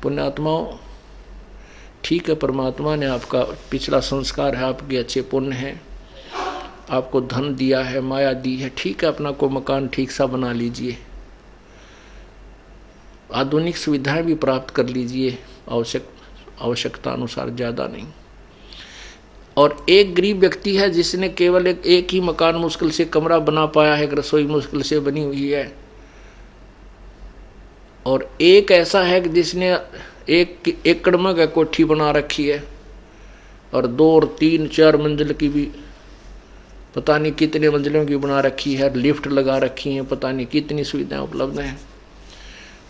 पुण्यात्माओं, ठीक है, परमात्मा ने आपका पिछला संस्कार है, आपके अच्छे पुण्य हैं, आपको धन दिया है, माया दी है, ठीक है, अपना को मकान ठीक सा बना लीजिए, आधुनिक सुविधाएं भी प्राप्त कर लीजिए, आवश्यकता अनुसार, ज़्यादा नहीं। और एक गरीब व्यक्ति है जिसने केवल एक ही मकान मुश्किल से कमरा बना पाया है, रसोई मुश्किल से बनी हुई है, और एक ऐसा है कि जिसने 1 एकड़ में कोठी बना रखी है, और 2 और 3 4 मंजिल की भी, पता नहीं कितने मंजिलों की बना रखी है, लिफ्ट लगा रखी है, पता नहीं कितनी सुविधाएं उपलब्ध हैं।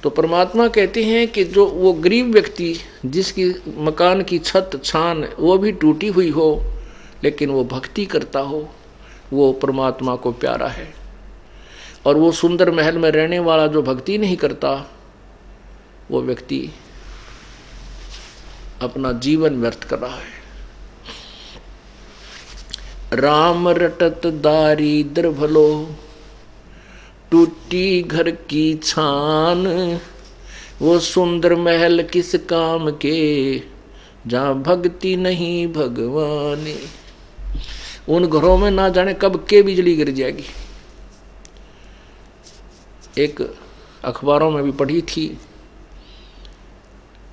तो परमात्मा कहते हैं कि जो वो गरीब व्यक्ति जिसकी मकान की छत छान वो भी टूटी हुई हो, लेकिन वो भक्ति करता हो, वो परमात्मा को प्यारा है। और वो सुंदर महल में रहने वाला जो भक्ति नहीं करता, वो व्यक्ति अपना जीवन व्यर्थ कर रहा है। राम रटत दारिद्र भलो, टूटी घर की छान, वो सुंदर महल किस काम के, जहाँ भक्ति नहीं भगवान। उन घरों में ना जाने कब के बिजली गिर जाएगी। एक अखबारों में भी पढ़ी थी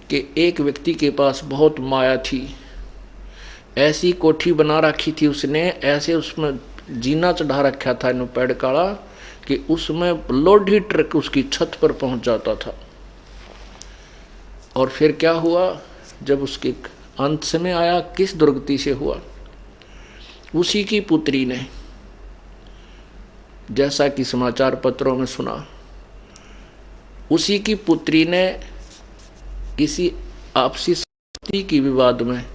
कि एक व्यक्ति के पास बहुत माया थी, ऐसी कोठी बना रखी थी उसने, ऐसे उसमें जीना चढ़ा रखा था इन पेड़ काड़ा कि उसमें लोडी ट्रक उसकी छत पर पहुंच जाता था। और फिर क्या हुआ, जब उसके अंत समय आया, किस दुर्गति से हुआ, उसी की पुत्री ने, जैसा कि समाचार पत्रों में सुना, उसी की पुत्री ने किसी आपसी संपत्ति की विवाद में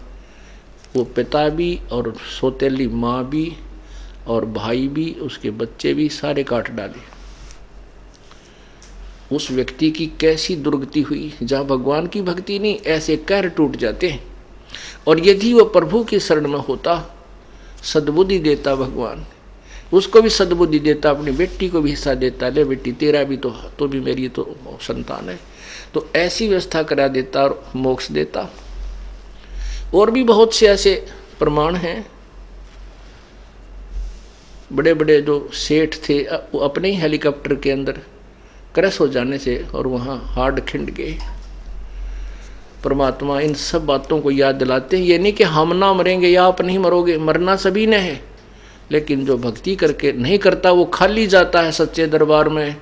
वो पिता भी और सौतेली माँ भी और भाई भी, उसके बच्चे भी सारे काट डाले। उस व्यक्ति की कैसी दुर्गति हुई। जहाँ भगवान की भक्ति नहीं, ऐसे कहर टूट जाते हैं। और यदि वो प्रभु की शरण में होता, सद्बुद्धि देता भगवान, उसको भी सद्बुद्धि देता, अपनी बेटी को भी हिस्सा देता, ले बेटी तेरा भी तो भी मेरी तो संतान है, तो ऐसी व्यवस्था करा देता और मोक्ष देता। और भी बहुत से ऐसे प्रमाण हैं। बड़े बड़े जो सेठ थे, वो अपने ही हेलीकॉप्टर के अंदर क्रैश हो जाने से और वहाँ हार्ड खिंड गए। परमात्मा इन सब बातों को याद दिलाते हैं। ये नहीं कि हम ना मरेंगे या आप नहीं मरोगे, मरना सभी ने है, लेकिन जो भक्ति करके नहीं करता वो खाली जाता है सच्चे दरबार में,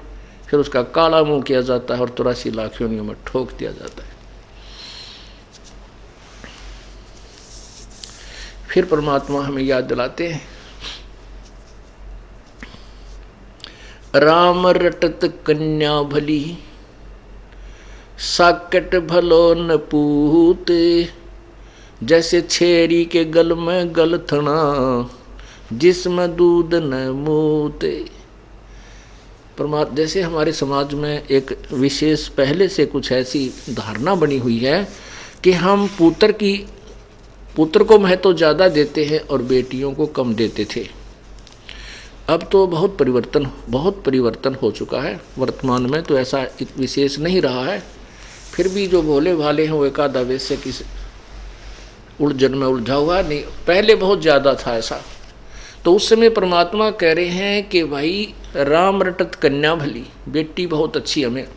फिर उसका काला मुंह किया जाता है और 83 लाख योनियों में ठोक दिया जाता है। फिर परमात्मा हमें याद दिलाते हैं, राम रटत कन्या भली, साकट भलो न पूत, जैसे छेरी के गल में गलथना, जिसमें दूध न मूते। परमात्मा, जैसे हमारे समाज में एक विशेष पहले से कुछ ऐसी धारणा बनी हुई है कि हम पुत्र को महत्व ज़्यादा देते हैं और बेटियों को कम देते थे। अब तो बहुत परिवर्तन हो चुका है। वर्तमान में तो ऐसा विशेष नहीं रहा है। फिर भी जो भोले भाले हैं वो एकाधा वैसे किसी उलझन में उलझा हुआ नहीं, पहले बहुत ज़्यादा था ऐसा। तो उस समय परमात्मा कह रहे हैं कि भाई राम रटत कन्या भली, बेटी बहुत अच्छी हमें,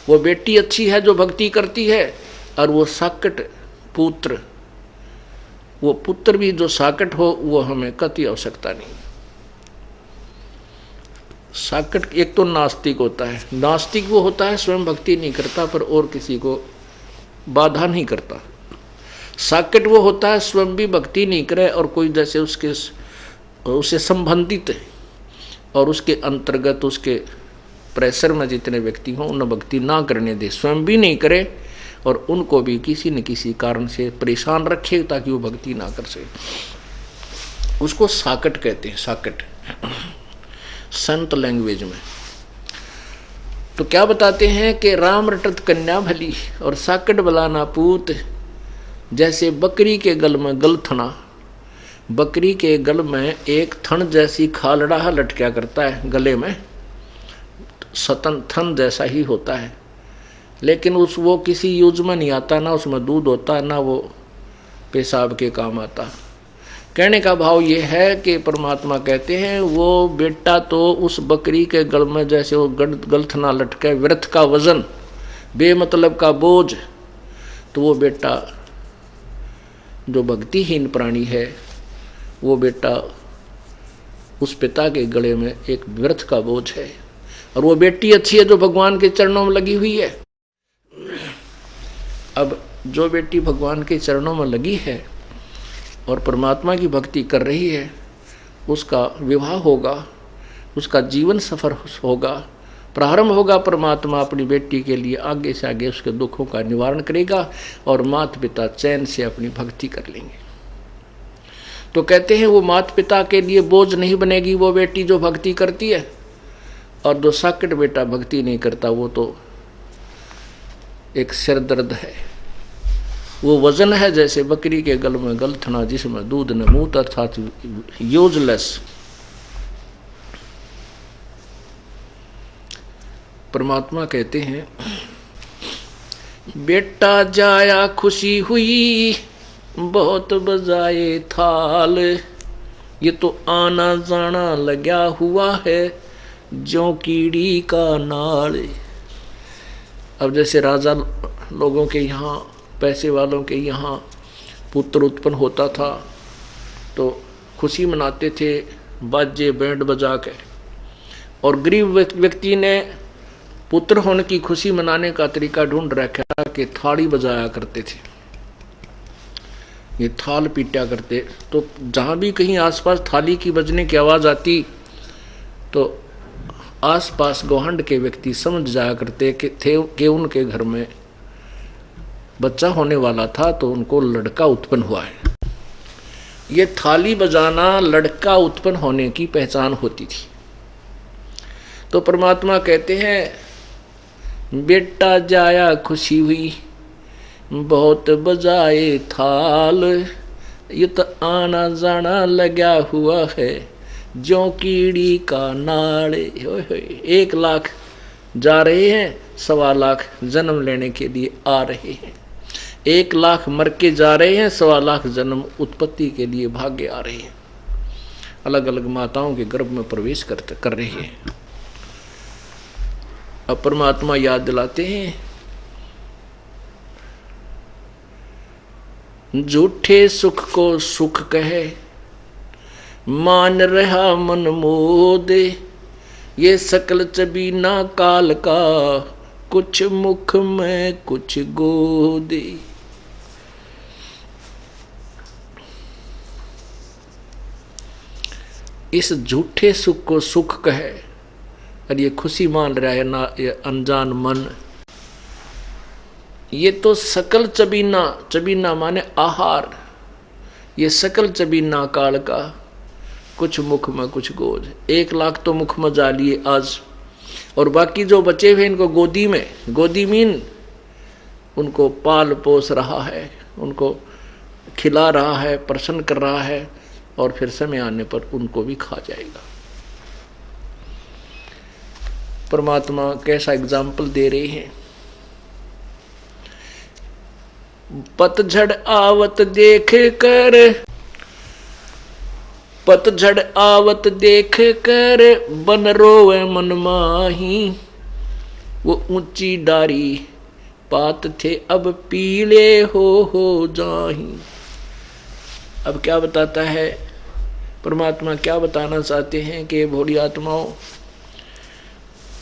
वो बेटी अच्छी है जो भक्ति करती है, और वो साकट पुत्र, वो पुत्र भी जो साकट हो, वो हमें कति आवश्यकता नहीं। साकट एक तो नास्तिक होता है, नास्तिक वो होता है स्वयं भक्ति नहीं करता पर और किसी को बाधा नहीं करता। साकट वो होता है स्वयं भी भक्ति नहीं करे और कोई जैसे उससे संबंधित और उसके अंतर्गत उसके प्रेशर में जितने व्यक्ति हों उन्हें भक्ति ना करने दे, स्वयं भी नहीं करे और उनको भी किसी न किसी कारण से परेशान रखे ताकि वो भक्ति ना कर सके। उसको साकट कहते हैं, साकट संत लैंग्वेज में। तो क्या बताते हैं कि राम रटत कन्या भली और साकट भला ना पूत, जैसे बकरी के गल में गलथना, बकरी के गल में एक थन जैसी खालड़ा लटका करता है गले में, सतन थन जैसा ही होता है, लेकिन वो किसी यूज में नहीं आता, ना उसमें दूध होता, ना वो पेशाब के काम आता। कहने का भाव ये है कि परमात्मा कहते हैं वो बेटा तो उस बकरी के गल में जैसे वो गलथना लटके, व्यर्थ का वजन, बेमतलब का बोझ, तो वो बेटा जो भक्तिहीन प्राणी है, वो बेटा उस पिता के गले में एक व्यर्थ का बोझ है। और वो बेटी अच्छी है जो भगवान के चरणों में लगी हुई है। अब जो बेटी भगवान के चरणों में लगी है और परमात्मा की भक्ति कर रही है, उसका विवाह होगा, उसका जीवन सफर होगा, प्रारंभ होगा। परमात्मा अपनी बेटी के लिए आगे से आगे उसके दुखों का निवारण करेगा और माता पिता चैन से अपनी भक्ति कर लेंगे। तो कहते हैं वो माता पिता के लिए बोझ नहीं बनेगी वो बेटी जो भक्ति करती है, और जो साकट बेटा भक्ति नहीं करता वो तो एक सिर दर्द है, वो वजन है जैसे बकरी के गल में गलथना जिसमें दूध न मूत, अर्थात यूजलेस। परमात्मा कहते हैं बेटा जाया खुशी हुई बहुत बजाए थाल, ये तो आना जाना लगा हुआ है ज्यों कीड़ी का नाल। अब जैसे राजा लोगों के यहाँ, पैसे वालों के यहाँ पुत्र उत्पन्न होता था तो खुशी मनाते थे बाजे बैंड बजा के, और गरीब व्यक्ति ने पुत्र होने की खुशी मनाने का तरीका ढूंढ रखा कि थाली बजाया करते थे, ये थाल पीटा करते। तो जहाँ भी कहीं आसपास थाली की बजने की आवाज़ आती तो आसपास गोहंड के व्यक्ति समझ जाया करते कि उनके घर में बच्चा होने वाला था, तो उनको लड़का उत्पन्न हुआ है। ये थाली बजाना लड़का उत्पन्न होने की पहचान होती थी। तो परमात्मा कहते हैं बेटा जाया खुशी हुई बहुत बजाए थाल, ये तो आना जाना लगा हुआ है ज्यों कीड़ी का नाड़े। 1 लाख जा रहे हैं, 1.25 लाख जन्म लेने के लिए आ रहे हैं, 1 लाख मर के जा रहे हैं, 1.25 लाख जन्म उत्पत्ति के लिए भागे आ रहे हैं, अलग अलग माताओं के गर्भ में प्रवेश कर रहे हैं। अब परमात्मा याद दिलाते हैं झूठे सुख को सुख कहे मान रहा मन मोदे, ये सकल चबीना काल का कुछ मुख में कुछ गोदे। इस झूठे सुख को सुख कहे और ये खुशी मान रहा है ना, ये अनजान मन, ये तो सकल चबीना, चबीना माने आहार, ये सकल चबीना काल का कुछ मुख में कुछ गोद। 1 लाख तो मुख में जा लिए आज, और बाकी जो बचे हुए इनको गोदी में, गोदी मीन उनको पाल पोस रहा है, उनको खिला रहा है, प्रसन्न कर रहा है, और फिर समय आने पर उनको भी खा जाएगा। परमात्मा कैसा एग्जाम्पल दे रहे हैं। पतझड़ आवत देख कर, पतझड़ आवत देख कर बन रोवे मन माही, वो ऊंची डारी पात थे अब पीले हो जाही। अब क्या बताता है परमात्मा, क्या बताना चाहते हैं कि भोली आत्माओं,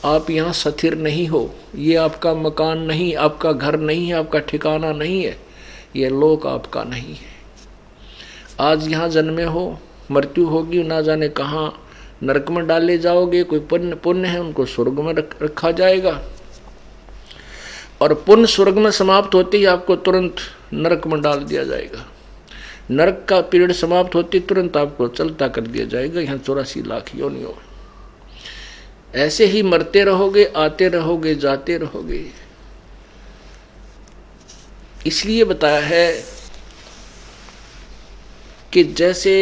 आप यहाँ स्थिर नहीं हो, ये आपका मकान नहीं, आपका घर नहीं है, आपका ठिकाना नहीं है, ये लोक आपका नहीं है। आज यहाँ जन्मे हो, मृत्यु होगी, ना जाने कहाँ नरक में डाले जाओगे। कोई पुण्य है उनको स्वर्ग में रखा जाएगा, और पुण्य स्वर्ग में समाप्त होते ही आपको तुरंत नरक में डाल दिया जाएगा। नरक का पीरियड समाप्त होते तुरंत आपको चलता कर दिया जाएगा यहाँ 84 लाख योनियों। ऐसे ही मरते रहोगे, आते रहोगे, जाते रहोगे। इसलिए बताया है कि जैसे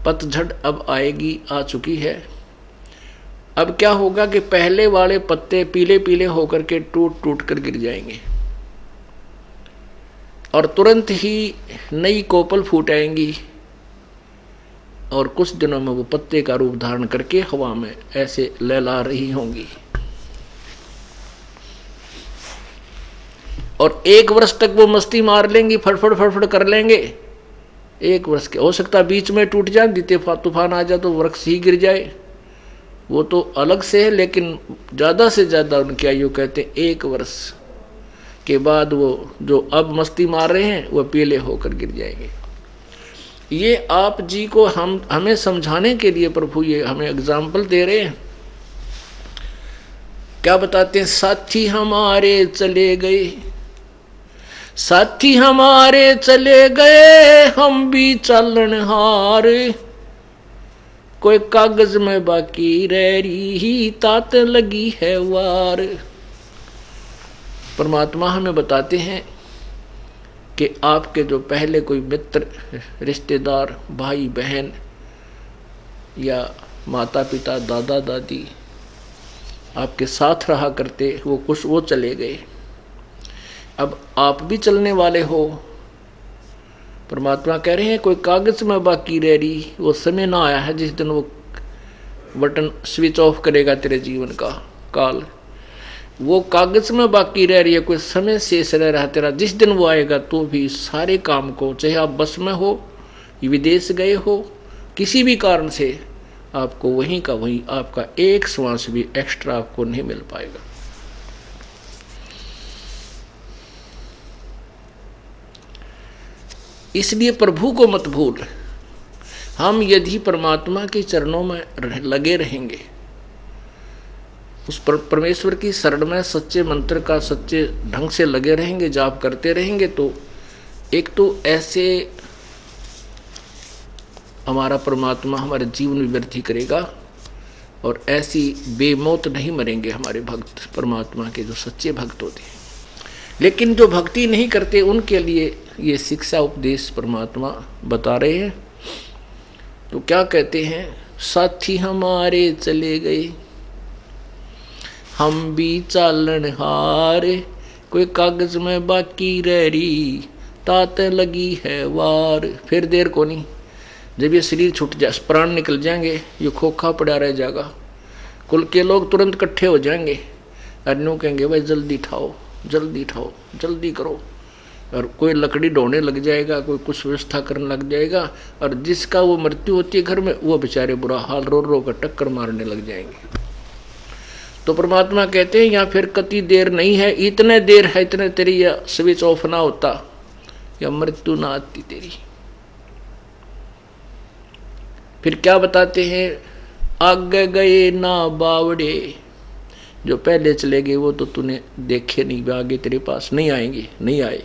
पतझड़ अब आएगी, आ चुकी है, अब क्या होगा कि पहले वाले पत्ते पीले पीले होकर के टूट टूट कर गिर जाएंगे और तुरंत ही नई कोपल फूट आएंगी और कुछ दिनों में वो पत्ते का रूप धारण करके हवा में ऐसे लहला रही होंगी। और 1 वर्ष तक वो मस्ती मार लेंगी, फड़फड़ फड़फड़ कर लेंगे। 1 वर्ष के हो सकता बीच में टूट जाए, दीते तूफान आ जाए तो वृक्ष ही गिर जाए, वो तो अलग से है। लेकिन ज़्यादा से ज़्यादा उनकी आयु कहते हैं 1 वर्ष के बाद वो जो अब मस्ती मार रहे हैं वो पीले होकर गिर जाएंगे। ये आप जी को हमें समझाने के लिए प्रभु ये हमें एग्जाम्पल दे रहे हैं। क्या बताते हैं? साथी हमारे चले गए, साथी हमारे चले गए, हम भी चलनहार, कोई कागज में बाकी रह रही, तात लगी है वार। परमात्मा हमें बताते हैं कि आपके जो पहले कोई मित्र, रिश्तेदार, भाई बहन या माता पिता, दादा दादी आपके साथ रहा करते, वो चले गए। अब आप भी चलने वाले हो। परमात्मा कह रहे हैं कोई कागज में बाकी रह रही, वो समय ना आया है जिस दिन वो बटन स्विच ऑफ करेगा तेरे जीवन का काल। वो कागज में बाकी रह रही है, कोई समय शेष रह रहा है तेरा। जिस दिन वो आएगा तो भी सारे काम को, चाहे आप बस में हो, विदेश गए हो, किसी भी कारण से आपको वहीं का वहीं, आपका एक श्वास भी एक्स्ट्रा आपको नहीं मिल पाएगा। इसलिए प्रभु को मत भूल। हम यदि परमात्मा के चरणों में लगे रहेंगे, उस परमेश्वर की शरण में सच्चे मंत्र का सच्चे ढंग से लगे रहेंगे, जाप करते रहेंगे, तो एक तो ऐसे हमारा परमात्मा हमारे जीवन में वृद्धि करेगा और ऐसी बेमौत नहीं मरेंगे हमारे भक्त, परमात्मा के जो सच्चे भक्त होते हैं। लेकिन जो भक्ति नहीं करते उनके लिए ये शिक्षा उपदेश परमात्मा बता रहे हैं। तो क्या कहते हैं? साथी हमारे चले गए, हम भी चालनहार, कोई कागज में बाकी रह रही, तात लगी है वार। फिर देर को नहीं, जब ये शरीर छूट जाए, प्राण निकल जाएंगे, ये खोखा पड़ा रह जाएगा, कुल के लोग तुरंत इकट्ठे हो जाएंगे और न्यू कहेंगे भाई जल्दी ठाओ, जल्दी ठाओ, जल्दी करो। और कोई लकड़ी ढोने लग जाएगा, कोई कुछ व्यवस्था करने लग जाएगा, और जिसका वो मृत्यु होती है घर में, वो बेचारे बुरा हाल रो रो कर टक्कर मारने लग जाएंगे। तो परमात्मा कहते हैं यहाँ फिर कति देर नहीं है, इतने देर है, इतने तेरी या स्विच ऑफ ना होता या मृत्यु ना आती तेरी। फिर क्या बताते हैं? आगे गए ना बावड़े, जो पहले चले गए वो तो तूने देखे नहीं, आगे तेरे पास नहीं आएंगे, नहीं आए।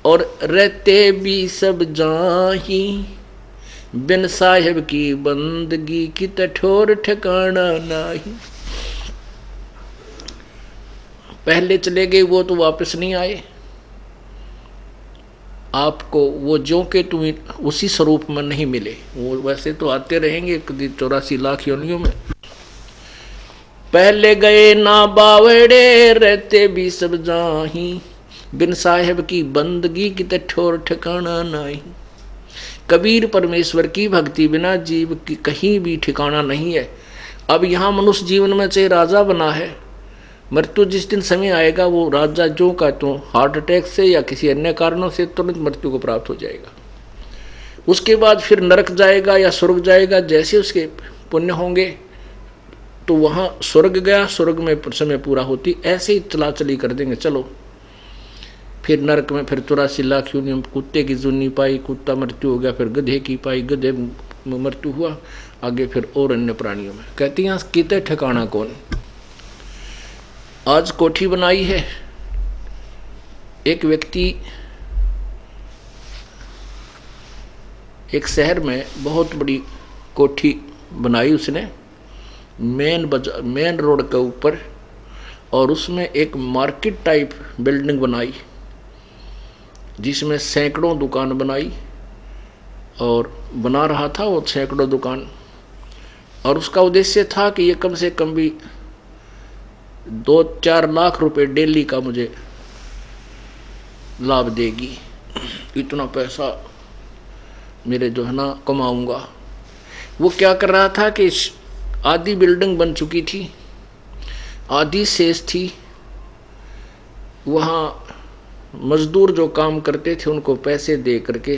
और रहते भी सब जाही, बिन साहिब की बंदगी की ठोर ठिकाना नहीं। पहले चले गए वो तो वापस नहीं आए, आपको वो जो के तुम उसी स्वरूप में नहीं मिले। वो वैसे तो आते रहेंगे 84 लाख योनियों में। पहले गए ना बावड़े, रहते भी सब जाही, बिन साहेब की बंदगी की ठोर ठिकाना नहीं। कबीर परमेश्वर की भक्ति बिना जीव की कहीं भी ठिकाना नहीं है। अब यहाँ मनुष्य जीवन में चाहे राजा बना है, मृत्यु जिस दिन समय आएगा वो राजा जो का तो हार्ट अटैक से या किसी अन्य कारणों से तुरंत मृत्यु को प्राप्त हो जाएगा। उसके बाद फिर नरक जाएगा या स्वर्ग जाएगा, जैसे उसके पुण्य होंगे तो वहाँ स्वर्ग गया, स्वर्ग में समय पूरा होती, ऐसे ही चला चली कर देंगे। चलो फिर नरक में फिर 84 लाख योनियों, कुत्ते की जुनी पाई, कुत्ता मृत्यु हो गया, फिर गधे की पाई, गधे में मृत्यु हुआ, आगे फिर और अन्य प्राणियों में। कहती हैं किते ठिकाना कौन। आज कोठी बनाई है, एक व्यक्ति एक शहर में बहुत बड़ी कोठी बनाई उसने मेन रोड के ऊपर, और उसमें एक मार्केट टाइप बिल्डिंग बनाई जिसमें सैकड़ों दुकान बनाई, और बना रहा था वो सैकड़ों दुकान। और उसका उद्देश्य था कि ये कम से कम भी 2-4 लाख रुपए डेली का मुझे लाभ देगी, इतना पैसा मेरे जो है ना कमाऊंगा। वो क्या कर रहा था कि आधी बिल्डिंग बन चुकी थी, आधी शेष थी, वहाँ मजदूर जो काम करते थे उनको पैसे दे करके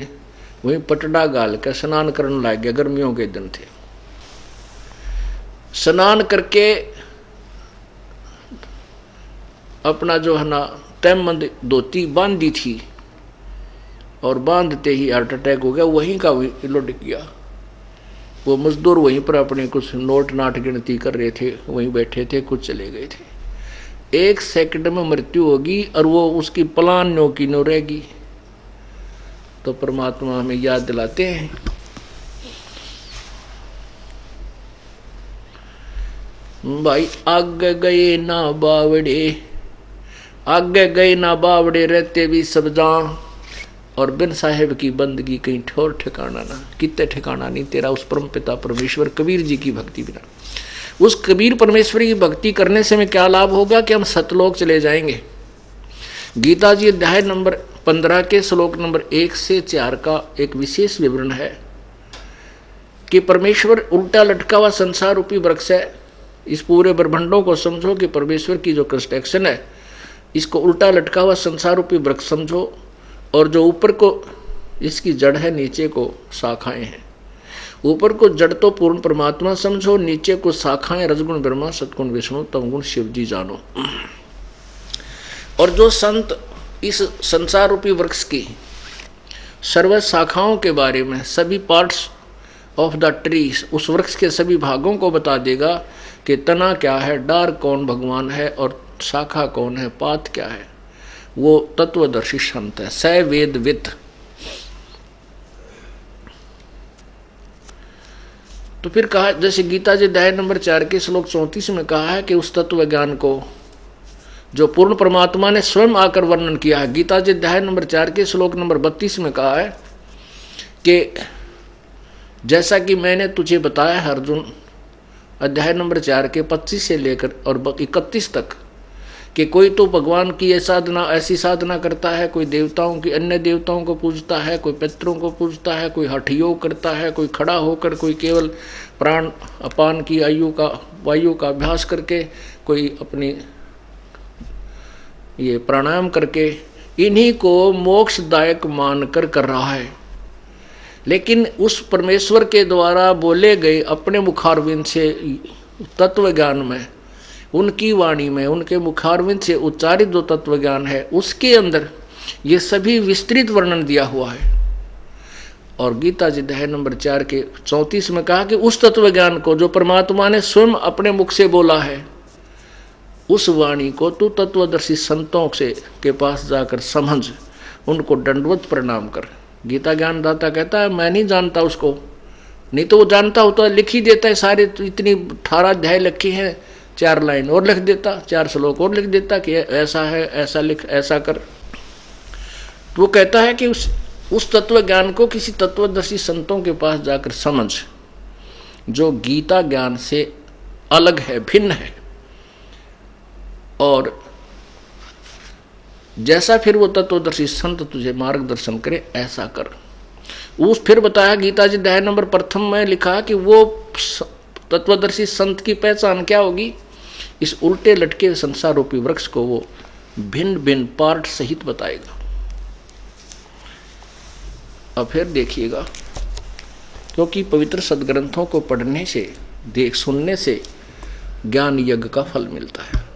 वहीं पटड़ा गाल कर स्नान करने लग गया। गर्मियों के दिन थे, स्नान करके अपना जो है ना तैमंद धोती बांधी थी और बांधते ही हार्ट अटैक हो गया, वहीं का वहीं लुढ़क गया। वो मजदूर वहीं पर अपने कुछ नोट नाट गिनती कर रहे थे, वहीं बैठे थे, कुछ चले गए थे। 1 सेकंड में मृत्यु होगी और वो उसकी प्लान नो की नो रहेगी। तो परमात्मा हमें याद दिलाते हैं, भाई आगे गए ना बावड़े, आगे गए ना बावड़े रहते भी सब जान, और बिन साहेब की बंदगी कहीं ठोर ठिकाना ना, कितने ठिकाना नहीं तेरा उस परम पिता परमेश्वर कबीर जी की भक्ति बिना। उस कबीर परमेश्वर की भक्ति करने से हमें क्या लाभ होगा कि हम सतलोक चले जाएंगे। गीता जी अध्याय नंबर 15 के श्लोक नंबर 1 से 4 का एक विशेष विवरण है कि परमेश्वर उल्टा लटका हुआ संसार रूपी वृक्ष है। इस पूरे ब्रह्मांडों को समझो कि परमेश्वर की जो कंस्ट्रक्शन है, इसको उल्टा लटका हुआ संसार रूपी वृक्ष समझो, और जो ऊपर को इसकी जड़ है, नीचे को शाखाएं हैं। ऊपर को जड़ तो पूर्ण परमात्मा समझो, नीचे को शाखाएं रजगुण ब्रह्मा सतगुण विष्णु तमगुण शिव जी जानो। और जो संत इस संसार रूपी वृक्ष की सर्व शाखाओं के बारे में, सभी पार्ट्स ऑफ द ट्री, उस वृक्ष के सभी भागों को बता देगा कि तना क्या है, डार कौन भगवान है और शाखा कौन है, पात क्या है, वो तत्वदर्शी संत है, स वेद विद। तो फिर कहा, जैसे गीता जी अध्याय नंबर 4 के श्लोक 34 में कहा है कि उस तत्व ज्ञान को जो पूर्ण परमात्मा ने स्वयं आकर वर्णन किया है। गीता जी अध्याय नंबर 4 के श्लोक नंबर 32 में कहा है कि जैसा कि मैंने तुझे बताया है अर्जुन, अध्याय नंबर 4 के 25 से लेकर और 31 तक, कि कोई तो भगवान की ऐसी साधना करता है, कोई देवताओं की अन्य देवताओं को पूजता है, कोई पितरों को पूजता है, कोई हठ योग करता है, कोई खड़ा होकर, कोई केवल प्राण अपान की वायु का अभ्यास करके, कोई अपनी ये प्राणायाम करके, इन्हीं को मोक्षदायक मानकर कर रहा है। लेकिन उस परमेश्वर के द्वारा बोले गए अपने मुखारविंद से तत्व ज्ञान में, उनकी वाणी में, उनके मुखारविंद से उच्चारित जो तत्व ज्ञान है, उसके अंदर ये सभी विस्तृत वर्णन दिया हुआ है। और गीता जी अध्याय नंबर 4 के 34 में कहा कि उस तत्व ज्ञान को जो परमात्मा ने स्वयं अपने मुख से बोला है, उस वाणी को तू तत्वदर्शी संतों से के पास जाकर समझ, उनको दंडवत प्रणाम कर। गीता ज्ञान दाता कहता है मैं नहीं जानता उसको, नहीं तो वो जानता होता लिख ही देता है, सारे इतनी 18 अध्याय लिखे हैं, 4 लाइन और लिख देता, 4 श्लोक और लिख देता कि ऐसा है, ऐसा लिख, ऐसा कर। तो वो कहता है कि उस तत्व ज्ञान को किसी तत्वदर्शी संतों के पास जाकर समझ, जो गीता ज्ञान से अलग है, भिन्न है। और जैसा फिर वो तत्वदर्शी संत तुझे मार्गदर्शन करे, ऐसा कर। उस फिर बताया गीता जी अध्याय नंबर 1 में लिखा कि वो तत्वदर्शी संत की पहचान क्या होगी, इस उल्टे लटके संसार रूपी वृक्ष को वो भिन्न भिन्न पार्ट सहित बताएगा। अब फिर देखिएगा, क्योंकि पवित्र सदग्रंथों को पढ़ने से, सुनने से ज्ञान यज्ञ का फल मिलता है।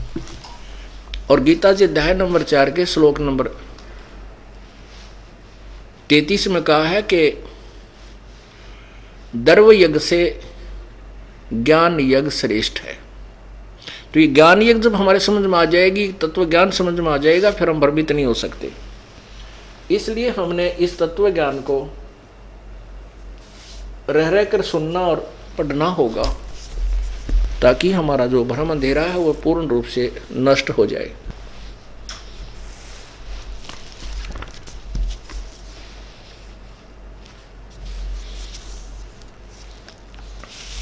और गीता जी अध्याय नंबर 4 के श्लोक नंबर 33 में कहा है कि दर्व यज्ञ से ज्ञान यज्ञ श्रेष्ठ है। तो ये ज्ञान यज्ञ जब हमारे समझ में आ जाएगी, तत्व ज्ञान समझ में आ जाएगा, फिर हम भ्रमित नहीं हो सकते। इसलिए हमने इस तत्व ज्ञान को रह रह कर सुनना और पढ़ना होगा, ताकि हमारा जो भ्रम अंधेरा है वो पूर्ण रूप से नष्ट हो जाए।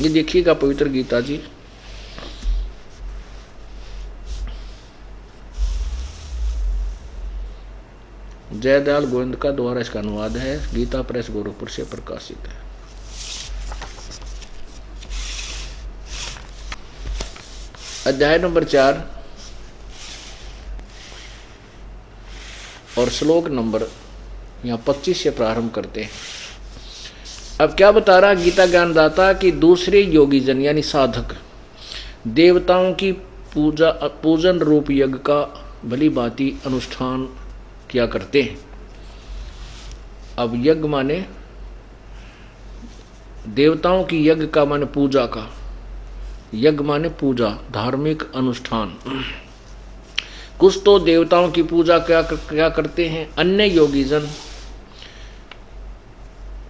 ये देखिएगा पवित्र गीता जी, जयदयाल गोविंद का द्वारा इसका अनुवाद है, गीता प्रेस गोरखपुर से प्रकाशित है। अध्याय नंबर 4 और श्लोक नंबर यहाँ 25 से प्रारंभ करते हैं। अब क्या बता रहा गीता ज्ञानदाता कि दूसरे योगी जन यानी साधक देवताओं की पूजन रूप यज्ञ का भली भांति अनुष्ठान किया करते हैं। अब यज्ञ माने देवताओं की, यज्ञ का माने पूजा का, यज्ञ माने पूजा, धार्मिक अनुष्ठान। कुछ तो देवताओं की पूजा क्या करते हैं, अन्य योगी जन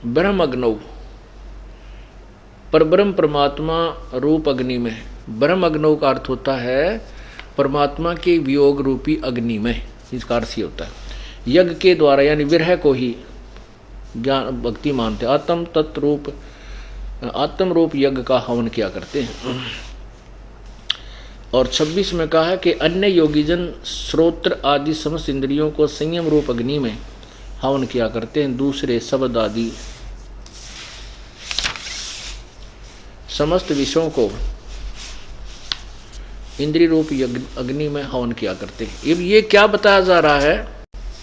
ब्रह्मग्नौ परब्रह्म परमात्मा रूप अग्नि में, ब्रह्मग्नौ का अर्थ होता है परमात्मा के वियोग रूपी अग्नि में, इसका अर्थ ही होता है यज्ञ के द्वारा, यानी विरह को ही ज्ञान भक्ति मानते, आत्म रूप यज्ञ का हवन किया करते हैं। और 26 में कहा है कि अन्य योगीजन श्रोत्र आदि समस्त इंद्रियों को संयम रूप अग्नि में हवन किया करते हैं, दूसरे शब्द आदि समस्त विषयों को इंद्रिय रूप अग्नि में हवन किया करते हैं। अब ये क्या बताया जा रहा है,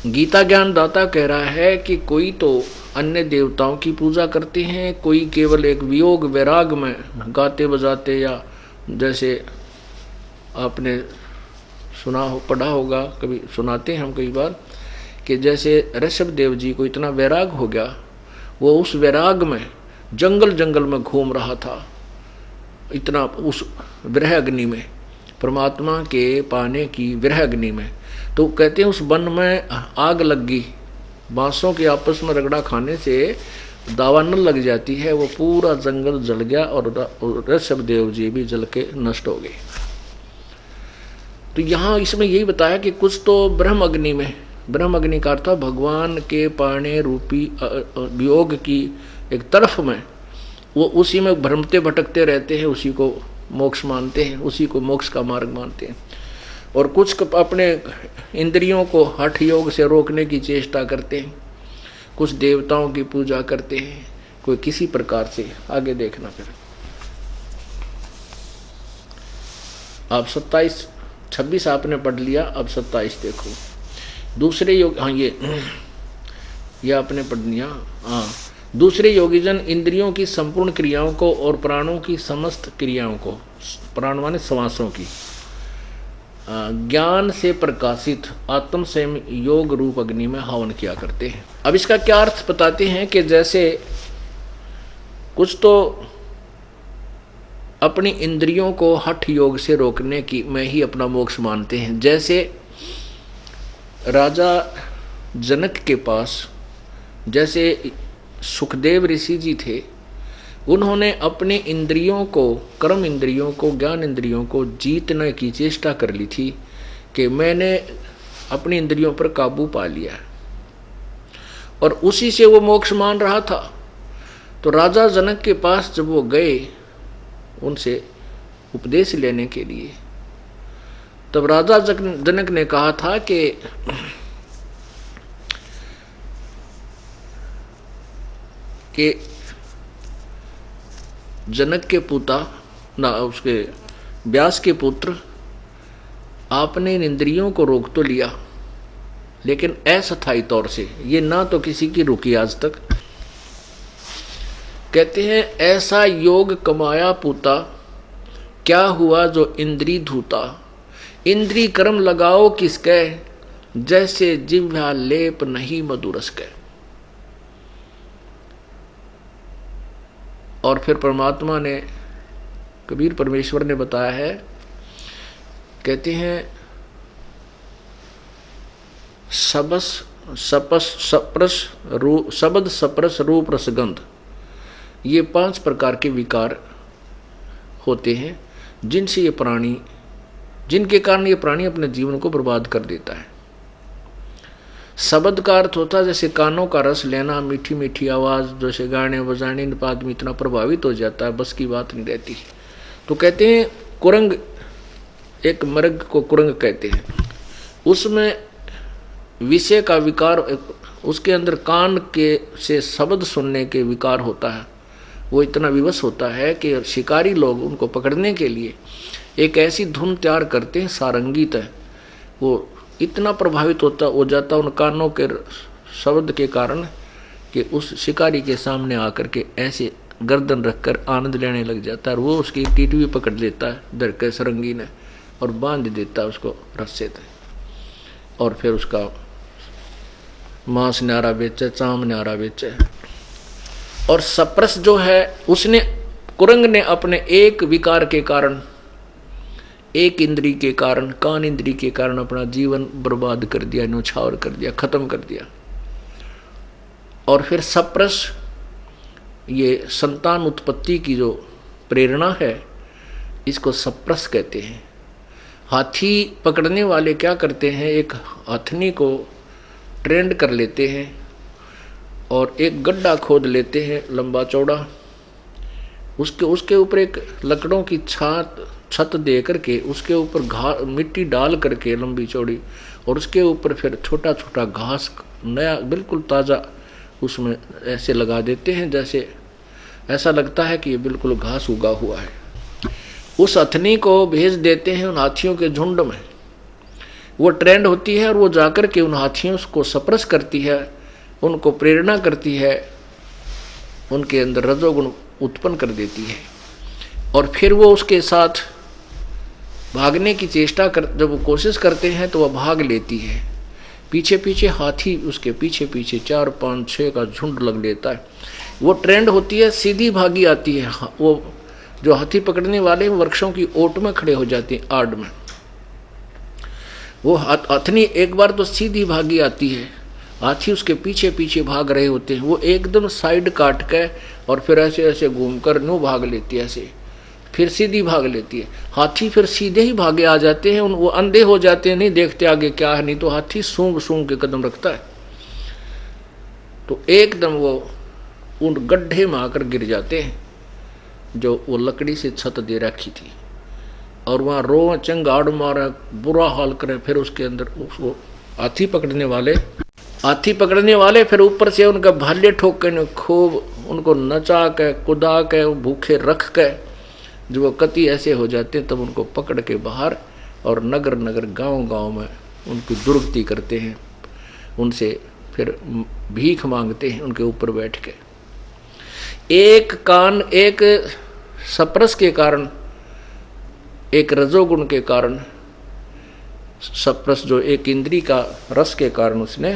गीता ज्ञानदाता कह रहा है कि कोई तो अन्य देवताओं की पूजा करते हैं, कोई केवल एक वियोग वैराग में गाते बजाते, या जैसे आपने पढ़ा होगा, कभी सुनाते हैं हम कई बार, कि जैसे ऋषभ देव जी को इतना वैराग हो गया, वो उस वैराग में जंगल में घूम रहा था, इतना उस विरह अग्नि में, परमात्मा के पाने की विरह अग्नि में। तो कहते हैं उस वन में आग लग गई, बांसों के आपस में रगड़ा खाने से दावा न लग जाती है, वो पूरा जंगल जल गया और ऋषभ देव जी भी जल के नष्ट हो गए। तो यहाँ इसमें यही बताया कि कुछ तो ब्रह्म अग्नि में, ब्रह्म अग्नि का अर्थ भगवान के पाने रूपी वियोग की एक तरफ में, वो उसी में भ्रमते भटकते रहते हैं, उसी को मोक्ष मानते हैं, उसी को मोक्ष का मार्ग मानते हैं। और कुछ अपने इंद्रियों को हठ योग से रोकने की चेष्टा करते हैं, कुछ देवताओं की पूजा करते हैं, कोई किसी प्रकार से। आगे देखना फिर आप 26 आपने पढ़ लिया, अब 27 देखो। दूसरे योग, हाँ ये आपने पढ़ लिया। हाँ, दूसरे योगीजन इंद्रियों की संपूर्ण क्रियाओं को और प्राणों की समस्त क्रियाओं को, प्राण माने श्वासों की, ज्ञान से प्रकाशित आत्म संयम योग रूप अग्नि में हवन किया करते हैं। अब इसका क्या अर्थ बताते हैं कि जैसे कुछ तो अपनी इंद्रियों को हठ योग से रोकने की में ही अपना मोक्ष मानते हैं। जैसे राजा जनक के पास जैसे सुखदेव ऋषि जी थे, उन्होंने अपने इंद्रियों को, कर्म इंद्रियों को, ज्ञान इंद्रियों को जीतने की चेष्टा कर ली थी कि मैंने अपनी इंद्रियों पर काबू पा लिया, और उसी से वो मोक्ष मान रहा था। तो राजा जनक के पास जब वो गए उनसे उपदेश लेने के लिए, तब राजा जनक ने कहा था कि जनक के पुता ना, उसके व्यास के पुत्र, आपने इन इंद्रियों को रोक तो लिया, लेकिन अस्थायी तौर से, ये ना तो किसी की रुकी आज तक। कहते हैं ऐसा योग कमाया पूता, क्या हुआ जो इंद्री धूता। इंद्री कर्म लगाओ किसके, जैसे जिह्वा लेप नहीं मधुरस के। और फिर परमात्मा ने, कबीर परमेश्वर ने बताया है, कहते हैं शब्द सप्रस रूप रसगंध, ये 5 प्रकार के विकार होते हैं जिनसे ये प्राणी, जिनके कारण ये प्राणी अपने जीवन को बर्बाद कर देता है। शब्द का अर्थ होता है जैसे कानों का रस लेना, मीठी मीठी आवाज़, जैसे गाने बजाने इन पर आदमी इतना प्रभावित हो जाता है, बस की बात नहीं रहती। तो कहते हैं कुरंग, एक मृग को कुरंग कहते हैं, उसमें विषय का विकार, उसके अंदर कान के से शब्द सुनने के विकार होता है। वो इतना विवश होता है कि शिकारी लोग उनको पकड़ने के लिए एक ऐसी धुन तैयार करते हैं सारंगीत है, वो इतना प्रभावित हो जाता उन कानों के शब्द के कारण कि उस शिकारी के सामने आकर के ऐसे गर्दन रखकर आनंद लेने लग जाता है। और वो उसकी टीटवी पकड़ लेता है धर के सरंगी ने और बांध देता है उसको रस्से से, और फिर उसका मांस न्यारा बेचे, चाम न्यारा बेचे। और सप्रस जो है उसने, कुरंग ने अपने एक विकार के कारण, एक इंद्री के कारण, कान इंद्री के कारण अपना जीवन बर्बाद कर दिया, न्यौछावर कर दिया, खत्म कर दिया। और फिर सप्रस, ये संतान उत्पत्ति की जो प्रेरणा है, इसको सप्रस कहते हैं। हाथी पकड़ने वाले क्या करते हैं, एक हथनी को ट्रेंड कर लेते हैं और एक गड्ढा खोद लेते हैं लंबा चौड़ा, उसके ऊपर एक लकड़ों की छत दे करके उसके ऊपर मिट्टी डाल करके लंबी चौड़ी, और उसके ऊपर फिर छोटा छोटा घास नया बिल्कुल ताज़ा उसमें ऐसे लगा देते हैं, जैसे ऐसा लगता है कि ये बिल्कुल घास उगा हुआ है। उस हथनी को भेज देते हैं उन हाथियों के झुंड में, वो ट्रेंड होती है और वो जाकर के उन हाथियों को सप्रस करती है, उनको प्रेरणा करती है, उनके अंदर रजोगुण उत्पन्न कर देती है। और फिर वो उसके साथ भागने की चेष्टा कर, जब वो कोशिश करते हैं तो वह भाग लेती है। पीछे पीछे हाथी उसके पीछे पीछे 4, 5, 6 का झुंड लग लेता है। वो ट्रेंड होती है, सीधी भागी आती है। वो जो हाथी पकड़ने वाले वृक्षों की ओट में खड़े हो जाते हैं, आड़ में। वो हथनी एक बार तो सीधी भागी आती है, हाथी उसके पीछे पीछे भाग रहे होते हैं, वो एकदम साइड काट के और फिर ऐसे ऐसे घूमकर नो भाग लेती है, ऐसे फिर सीधी भाग लेती है। हाथी फिर सीधे ही भागे आ जाते हैं, वो अंधे हो जाते हैं, नहीं देखते आगे क्या है, नहीं तो हाथी सूंघ सूंघ के कदम रखता है, तो एकदम वो उन गड्ढे में आकर गिर जाते हैं जो वो लकड़ी से छत दे रखी थी, और वहाँ रो चंगाड़ मारा, बुरा हाल करे। फिर उसके अंदर उसको हाथी पकड़ने वाले फिर ऊपर से उनका भाले ठोक के खूब उनको नचा के कुदा के भूखे रख के, जो वो कति ऐसे हो जाते हैं तब उनको पकड़ के बाहर और नगर नगर गांव गांव में उनकी दुर्गति करते हैं, उनसे फिर भीख मांगते हैं उनके ऊपर बैठ के। एक सप्रस के कारण, एक रजोगुण के कारण, सप्रस जो एक इंद्री का रस के कारण, उसने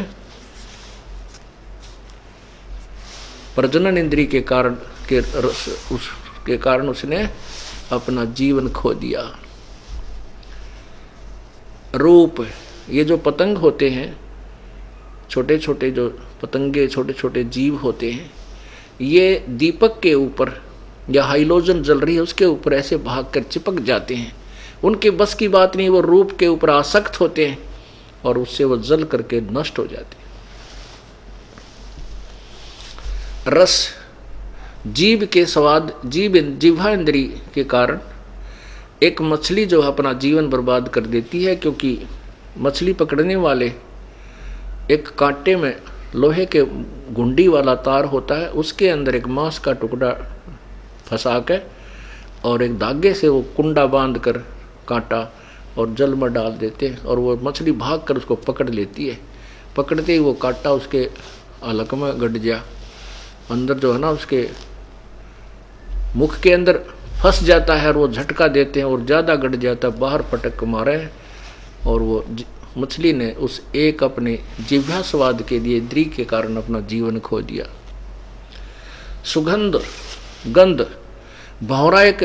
प्रजनन इंद्री के कारण के रस उसके कारण उसने अपना जीवन खो दिया। रूप, ये जो पतंग होते हैं, छोटे छोटे जो पतंगे, छोटे छोटे जीव होते हैं, ये दीपक के ऊपर या हाइलोजन जल रही है उसके ऊपर ऐसे भागकर चिपक जाते हैं, उनके बस की बात नहीं, वो रूप के ऊपर आसक्त होते हैं और उससे वो जल करके नष्ट हो जाते हैं। रस, जीव के स्वाद, जिह्वा इंद्री के कारण एक मछली जो अपना जीवन बर्बाद कर देती है, क्योंकि मछली पकड़ने वाले एक कांटे में लोहे के घुंडी वाला तार होता है, उसके अंदर एक मांस का टुकड़ा फंसा के और एक धागे से वो कुंडा बांध कर कांटा और जल में डाल देते हैं, और वो मछली भाग कर उसको पकड़ लेती है। पकड़ते ही वो कांटा उसके हलक में गड़ गया, अंदर जो है ना उसके मुख के अंदर फंस जाता है, और वो झटका देते हैं और ज़्यादा गड़ जाता है, बाहर पटक मारे, और वो मछली ने उस एक अपने जिह्वा स्वाद के लिए इंद्री के कारण अपना जीवन खो दिया। सुगंध, गंध, भौरा एक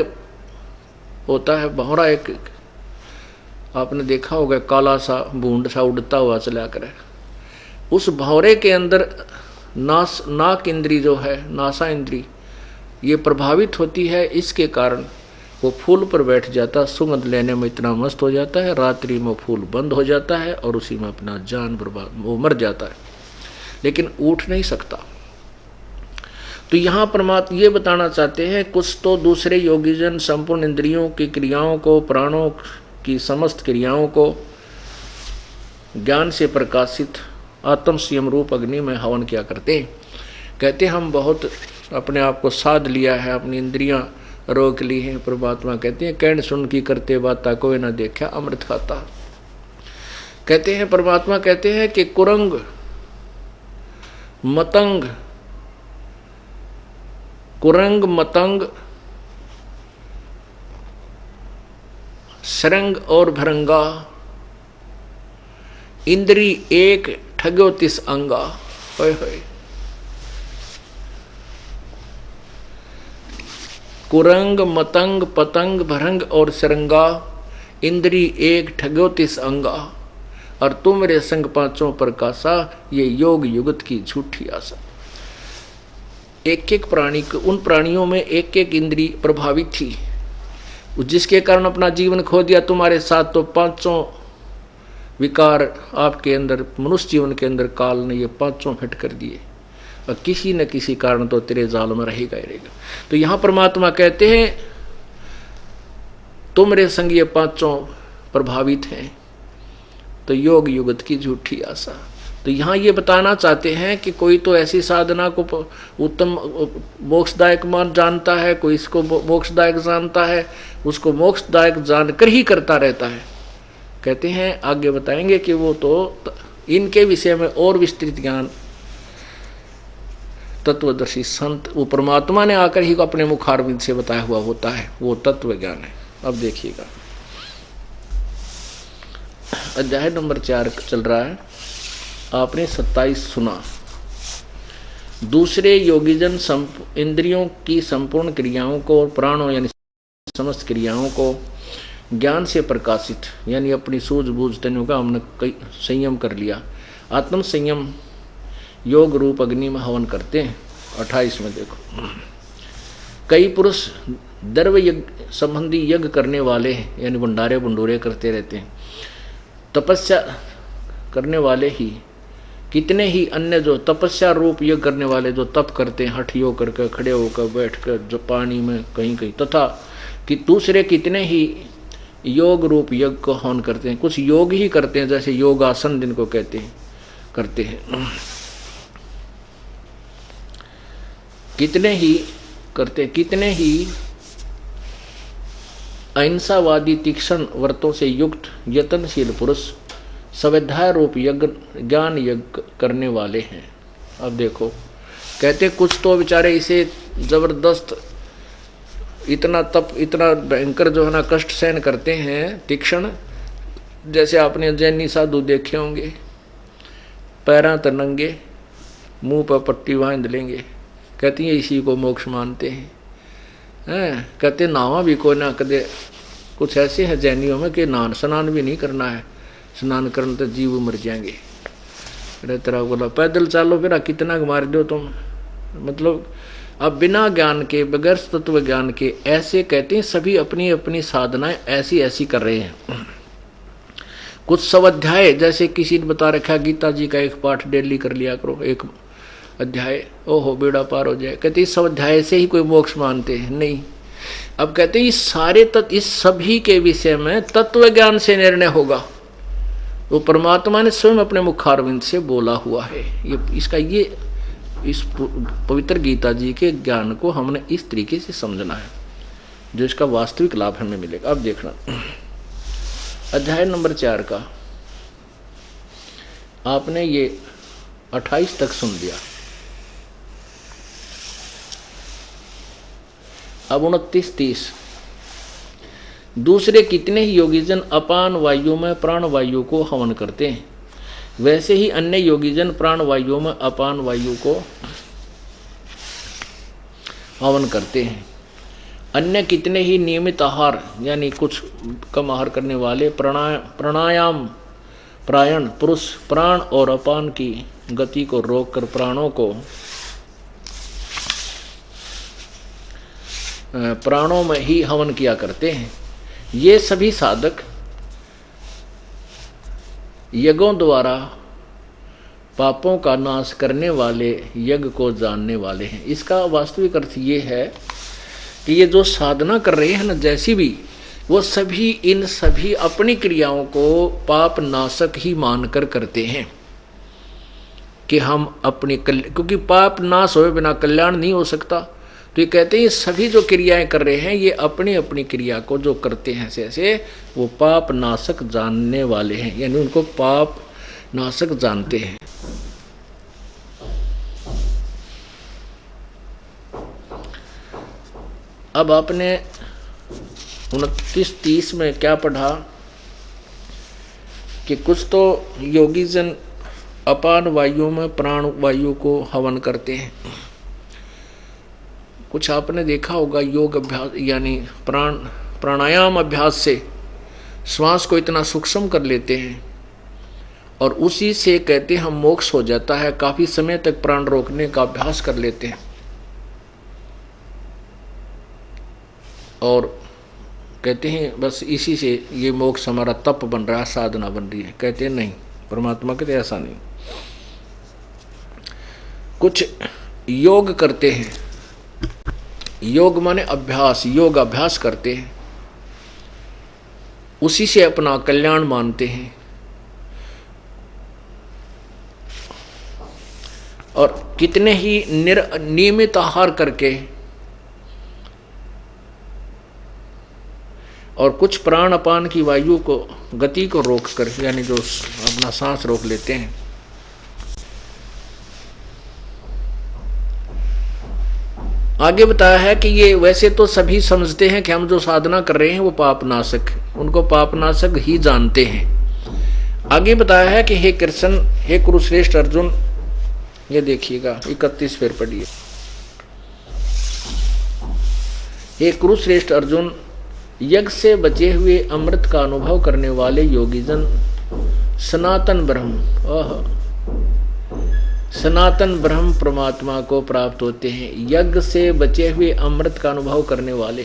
होता है, भौरा एक आपने देखा होगा, काला सा बूंद सा उड़ता हुआ चला करे, उस भौरे के अंदर नाक इंद्री जो है, नासा इंद्री, ये प्रभावित होती है इसके कारण वो फूल पर बैठ जाता, सुगंध लेने में इतना मस्त हो जाता है, रात्रि में फूल बंद हो जाता है और उसी में अपना जान बर्बाद, वो मर जाता है, लेकिन उठ नहीं सकता। तो यहाँ परमात्मा ये बताना चाहते हैं, कुछ तो दूसरे योगीजन संपूर्ण इंद्रियों की क्रियाओं को, प्राणों की समस्त क्रियाओं को ज्ञान से प्रकाशित आत्म संयम रूप अग्नि में हवन किया करते हैं। कहते हम बहुत अपने आप को साध लिया है, अपनी इंद्रियां रोक ली हैं। परमात्मा कहते हैं कहन सुन की करते बाता कोई ना देखा अमृत खाता। कहते हैं परमात्मा कहते हैं कि कुरंग मतंग सरंग और भरंगा इंद्री एक ठग्यो तिस अंगा। होय होय। कुरंग मतंग पतंग भरंग और सरंगा इंद्री एक ठग्यो तिस अंगा, और तुम रे संग पांचों प्रकाशा, ये योग युगत की झूठी आशा। एक एक प्राणी को, उन प्राणियों में एक एक इंद्री प्रभावित थी, जिसके कारण अपना जीवन खो दिया। तुम्हारे साथ तो पांचों विकार आपके अंदर, मनुष्य जीवन के अंदर काल ने ये पांचों फिट कर दिए, और किसी न किसी कारण तो तेरे जाल में रहेगा ही रहेगा। तो यहां परमात्मा कहते हैं तुम रे संग ये पांचों प्रभावित हैं, तो योग युगत की झूठी आशा। तो यहाँ ये बताना चाहते हैं कि कोई तो ऐसी साधना को उत्तम मोक्षदायक मान जानता है, कोई इसको मोक्षदायक जानता है, उसको मोक्षदायक जानकर ही करता रहता है। कहते हैं आगे बताएंगे कि वो तो इनके विषय में और विस्तृत ज्ञान तत्वदर्शी संत, वो परमात्मा ने आकर ही अपने मुखारविंद से बताया हुआ होता है, वो तत्व ज्ञान है। अब देखिएगा अध्याय नंबर 4 चल रहा है। आपने 27 सुना। दूसरे योगीजन इंद्रियों की संपूर्ण क्रियाओं को और प्राणों यानी समस्त क्रियाओं को ज्ञान से प्रकाशित, यानी अपनी सूझबूझ तन्यों का हमने संयम कर लिया, आत्म संयम योग रूप अग्नि में हवन करते हैं। 28 में देखो, कई पुरुष द्रव्य यज्ञ संबंधी यज्ञ करने वाले हैं, यानी भंडारे भंडूरे करते रहते हैं। तपस्या करने वाले ही, कितने ही अन्य जो तपस्या रूप यज्ञ करने वाले जो तप करते हैं, हठ योग करके, खड़े होकर, बैठकर, जो पानी में कहीं कहीं, तथा कि दूसरे कितने ही योग रूप यज्ञ को हवन करते हैं। कुछ योग ही करते हैं, जैसे योगासन जिनको कहते हैं, करते हैं। कितने ही करते, कितने ही अहिंसावादी तीक्ष्ण व्रतों से युक्त यत्नशील पुरुष स्वाध्याय रूप यज्ञ, ज्ञान यज्ञ करने वाले हैं। अब देखो, कहते कुछ तो बेचारे इसे जबरदस्त इतना तप, इतना भयंकर जो है ना कष्ट सहन करते हैं, तीक्ष्ण, जैसे आपने जैनी साधु देखे होंगे, पैरां तर नंगे, मुंह पर पट्टी बांध लेंगे, कहती है इसी को मोक्ष मानते हैं। कहते नावा भी कोई ना कदे, कुछ ऐसे हैं जैनियों में कि स्नान भी नहीं करना है, स्नान करने तो जीव मर जाएंगे। अरे तेरा बोला पैदल चालो फिर कितना मार दो तुम, मतलब अब बिना ज्ञान के, बगैर तत्व ज्ञान के ऐसे कहते हैं। सभी अपनी अपनी साधनाएं ऐसी ऐसी कर रहे हैं। कुछ स्वाध्याय, जैसे किसी ने बता रखा गीता जी का एक पाठ डेली कर लिया करो, एक अध्याय, ओहो बेड़ा पार हो जाए। कहते इस स्वाध्याय से ही कोई मोक्ष मानते हैं? नहीं। अब कहते हैं इस सारे तत्व, इस सभी के विषय में तत्व ज्ञान से निर्णय होगा। वो परमात्मा ने स्वयं अपने मुखारविंद से बोला हुआ है। ये इसका, ये इस पवित्र गीता जी के ज्ञान को हमने इस तरीके से समझना है, जो इसका वास्तविक लाभ हमें मिलेगा। अब देखना अध्याय नंबर 4 का आपने ये 28 तक सुन लिया। अब 29, 30। दूसरे कितने ही योगीजन अपान वायु में प्राण वायु को हवन करते हैं, वैसे ही अन्य योगीजन प्राण वायु में अपान वायु को हवन करते हैं। अन्य कितने ही नियमित आहार, यानी कुछ कम आहार करने वाले प्राणायाम प्रायण पुरुष प्राण और अपान की गति को रोककर प्राणों को प्राणों में ही हवन किया करते हैं। ये सभी साधक यज्ञों द्वारा पापों का नाश करने वाले यज्ञ को जानने वाले हैं। इसका वास्तविक अर्थ ये है कि ये जो साधना कर रहे हैं ना, जैसी भी, वो सभी इन सभी अपनी क्रियाओं को पाप नाशक ही मानकर करते हैं कि हम अपनी क्योंकि पाप नाश होए बिना कल्याण नहीं हो सकता। तो ये कहते हैं ये सभी जो क्रियाएं कर रहे हैं ये अपनी अपनी क्रिया को जो करते हैं ऐसे वो पाप नाशक जानने वाले हैं, यानी उनको पाप नाशक जानते हैं। अब आपने 29-30 में क्या पढ़ा कि कुछ तो योगी जन अपान वायु में प्राण वायु को हवन करते हैं। कुछ आपने देखा होगा योग अभ्यास यानी प्राणायाम अभ्यास से श्वास को इतना सूक्ष्म कर लेते हैं और उसी से कहते हैं हम मोक्ष हो जाता है। काफी समय तक प्राण रोकने का अभ्यास कर लेते हैं और कहते हैं बस इसी से ये मोक्ष हमारा तप बन रहा है, साधना बन रही है। कहते हैं नहीं, परमात्मा कहते ऐसा नहीं। कुछ योग करते हैं, योग माने अभ्यास, योग अभ्यास करते हैं, उसी से अपना कल्याण मानते हैं और कितने ही नियमित आहार करके और कुछ प्राण अपान की वायु को गति को रोक कर यानी जो अपना सांस रोक लेते हैं। आगे बताया है कि ये वैसे तो सभी समझते हैं कि हम जो साधना कर रहे हैं वो पापनाशक, उनको पापनाशक ही जानते हैं। आगे बताया है कि हे कृष्ण, हे कुरुश्रेष्ठ अर्जुन, ये देखिएगा 31 फिर पढ़िए। हे कुरुश्रेष्ठ अर्जुन, यज्ञ से बचे हुए अमृत का अनुभव करने वाले योगीजन सनातन ब्रह्म सनातन ब्रह्म परमात्मा को प्राप्त होते हैं। यज्ञ से बचे हुए अमृत का अनुभव करने वाले,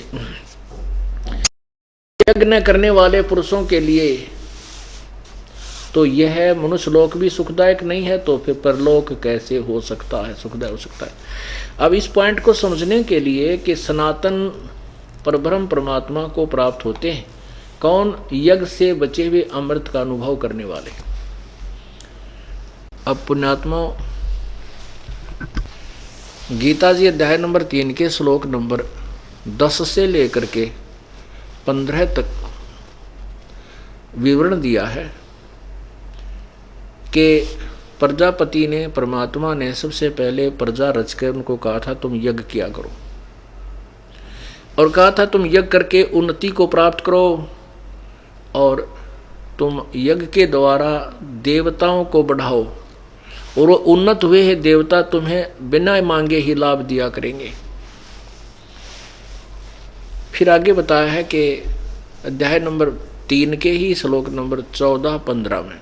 यज्ञ न करने वाले पुरुषों के लिए तो यह मनुष्य लोक भी सुखदायक नहीं है, तो फिर परलोक कैसे हो सकता है, सुखदायक हो सकता है। अब इस पॉइंट को समझने के लिए कि सनातन परब्रह्म परमात्मा को प्राप्त होते हैं कौन? यज्ञ से बचे हुए अमृत का अनुभव करने वाले। अब पुण्यात्मा, गीता जी अध्याय नंबर 3 के श्लोक नंबर 10 से लेकर के 15 तक विवरण दिया है कि प्रजापति ने, परमात्मा ने सबसे पहले प्रजा रचकर उनको कहा था तुम यज्ञ किया करो और कहा था तुम यज्ञ करके उन्नति को प्राप्त करो और तुम यज्ञ के द्वारा देवताओं को बढ़ाओ और वो उन्नत हुए हैं देवता तुम्हें बिना मांगे ही लाभ दिया करेंगे। फिर आगे बताया है कि अध्याय नंबर 3 के ही श्लोक नंबर 14-15 में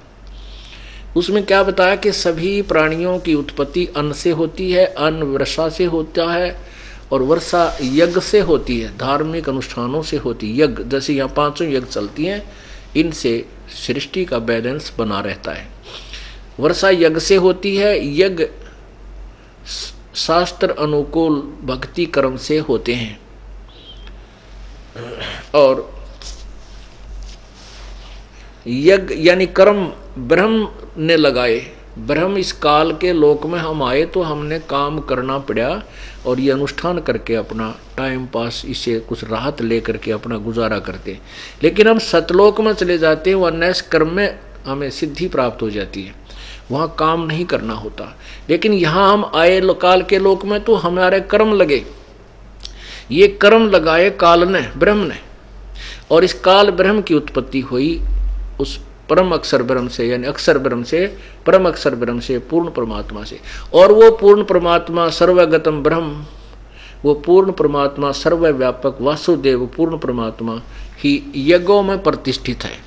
उसमें क्या बताया कि सभी प्राणियों की उत्पत्ति अन्न से होती है, अन्न वर्षा से होता है और वर्षा यज्ञ से होती है, धार्मिक अनुष्ठानों से होती है। यज्ञ जैसे यहाँ 5 यज्ञ चलती हैं, इनसे सृष्टि का बैलेंस बना रहता है। वर्षा यज्ञ से होती है, यज्ञ शास्त्र अनुकूल भक्ति कर्म से होते हैं और यज्ञ यानी कर्म ब्रह्म ने लगाए। ब्रह्म इस काल के लोक में हम आए तो हमने काम करना पड़ा और ये अनुष्ठान करके अपना टाइम पास, इससे कुछ राहत लेकर के अपना गुजारा करते। लेकिन हम सतलोक में चले जाते हैं, वह नैस कर्म में हमें सिद्धि प्राप्त हो जाती है, वहाँ काम नहीं करना होता। लेकिन यहाँ हम आए काल के लोक में तो हमारे कर्म लगे, ये कर्म लगाए काल ने, ब्रह्म ने, और इस काल ब्रह्म की उत्पत्ति हुई उस परम अक्षर ब्रह्म से, यानी अक्षर ब्रह्म से, परम अक्षर ब्रह्म से, पूर्ण परमात्मा से। और वो पूर्ण परमात्मा सर्वगतम ब्रह्म, वो पूर्ण परमात्मा सर्वव्यापक वासुदेव पूर्ण परमात्मा ही यज्ञों में प्रतिष्ठित है।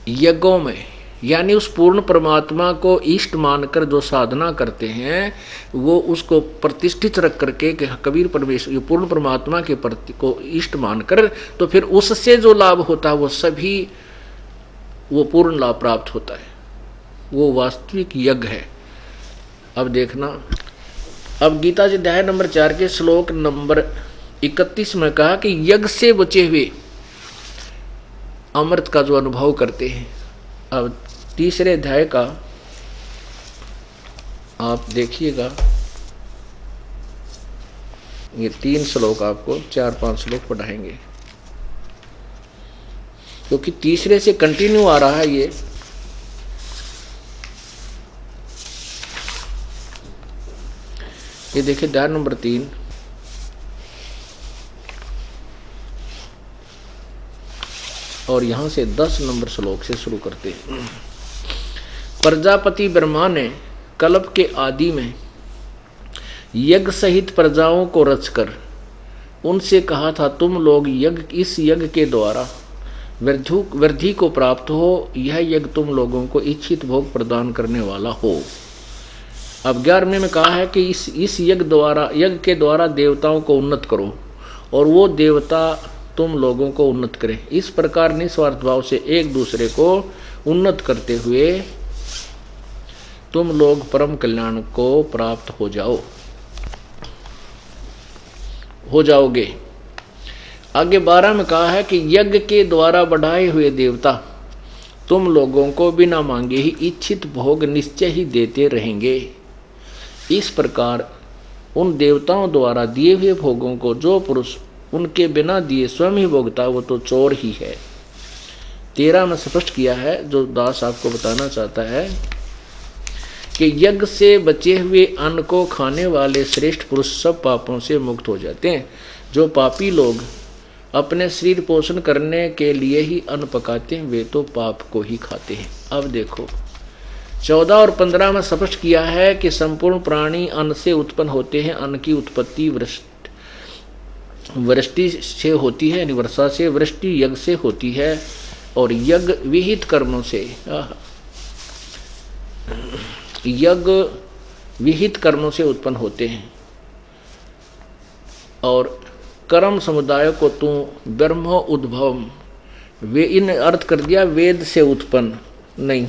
यज्ञों में यानी उस पूर्ण परमात्मा को इष्ट मानकर जो साधना करते हैं वो उसको प्रतिष्ठित रख करके कि कबीर परमेश्वर पूर्ण परमात्मा के प्रति को इष्ट मानकर, तो फिर उससे जो लाभ होता है वो सभी वो पूर्ण लाभ प्राप्त होता है, वो वास्तविक यज्ञ है। अब देखना, अब गीता जी अध्याय नंबर 4 के श्लोक नंबर 31 में कहा कि यज्ञ से बचे हुए अमृत का जो अनुभव करते हैं। अब तीसरे अध्याय का आप देखिएगा, ये 3 श्लोक आपको 4-5 श्लोक पढ़ाएंगे, क्योंकि तीसरे से कंटिन्यू आ रहा है ये देखिए अध्याय नंबर 3 और यहां से 10 नंबर श्लोक से शुरू करते हैं। प्रजापति ब्रह्मा ने कल्प के आदि में यज्ञ सहित प्रजाओं को रचकर उनसे कहा था, तुम लोग इस यज्ञ के द्वारा वृद्धि को प्राप्त हो, यह यज्ञ तुम लोगों को इच्छित भोग प्रदान करने वाला हो। अब 11वें में कहा है कि इस यज्ञ के द्वारा देवताओं को उन्नत करो और वो देवता तुम लोगों को उन्नत करें। इस प्रकार निस्वार्थ भाव से एक दूसरे को उन्नत करते हुए तुम लोग परम कल्याण को प्राप्त हो जाओगे। आगे 12 में कहा है कि यज्ञ के द्वारा बढ़ाए हुए देवता तुम लोगों को बिना मांगे ही इच्छित भोग निश्चय ही देते रहेंगे। इस प्रकार उन देवताओं द्वारा दिए हुए भोगों को जो पुरुष उनके बिना दिए स्वयं ही भोगता वो तो चोर ही है। 13 में स्पष्ट किया है, जो दास आपको बताना चाहता है कि यज्ञ से बचे हुए अन्न को खाने वाले श्रेष्ठ पुरुष सब पापों से मुक्त हो जाते हैं। जो पापी लोग अपने शरीर पोषण करने के लिए ही अन्न पकाते हैं वे तो पाप को ही खाते हैं। अब देखो 14 और 15 में स्पष्ट किया है कि संपूर्ण प्राणी अन्न से उत्पन्न होते हैं। अन्न की उत्पत्ति वृष्टि से होती है, यानी वर्षा से, वृष्टि यज्ञ से होती है और यज्ञ विहित कर्मों से उत्पन्न होते हैं। और कर्म समुदाय को तू ब्रह्मो उद्भवम, वे इन अर्थ कर दिया वेद से उत्पन्न नहीं,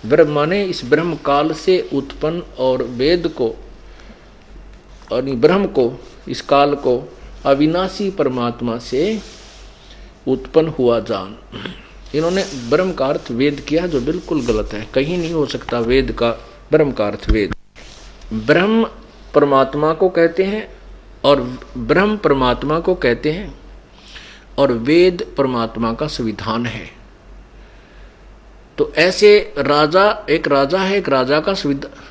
ब्रह्म माने इस ब्रह्म काल से उत्पन्न, और वेद को और ब्रह्म को इस काल को अविनाशी परमात्मा से उत्पन्न हुआ जान। इन्होंने ब्रह्म का अर्थ वेद किया, जो बिल्कुल गलत है। कहीं नहीं हो सकता वेद का ब्रह्म का अर्थ वेद। ब्रह्म परमात्मा को कहते हैं और ब्रह्म परमात्मा को कहते हैं और वेद परमात्मा का संविधान है। तो ऐसे एक राजा का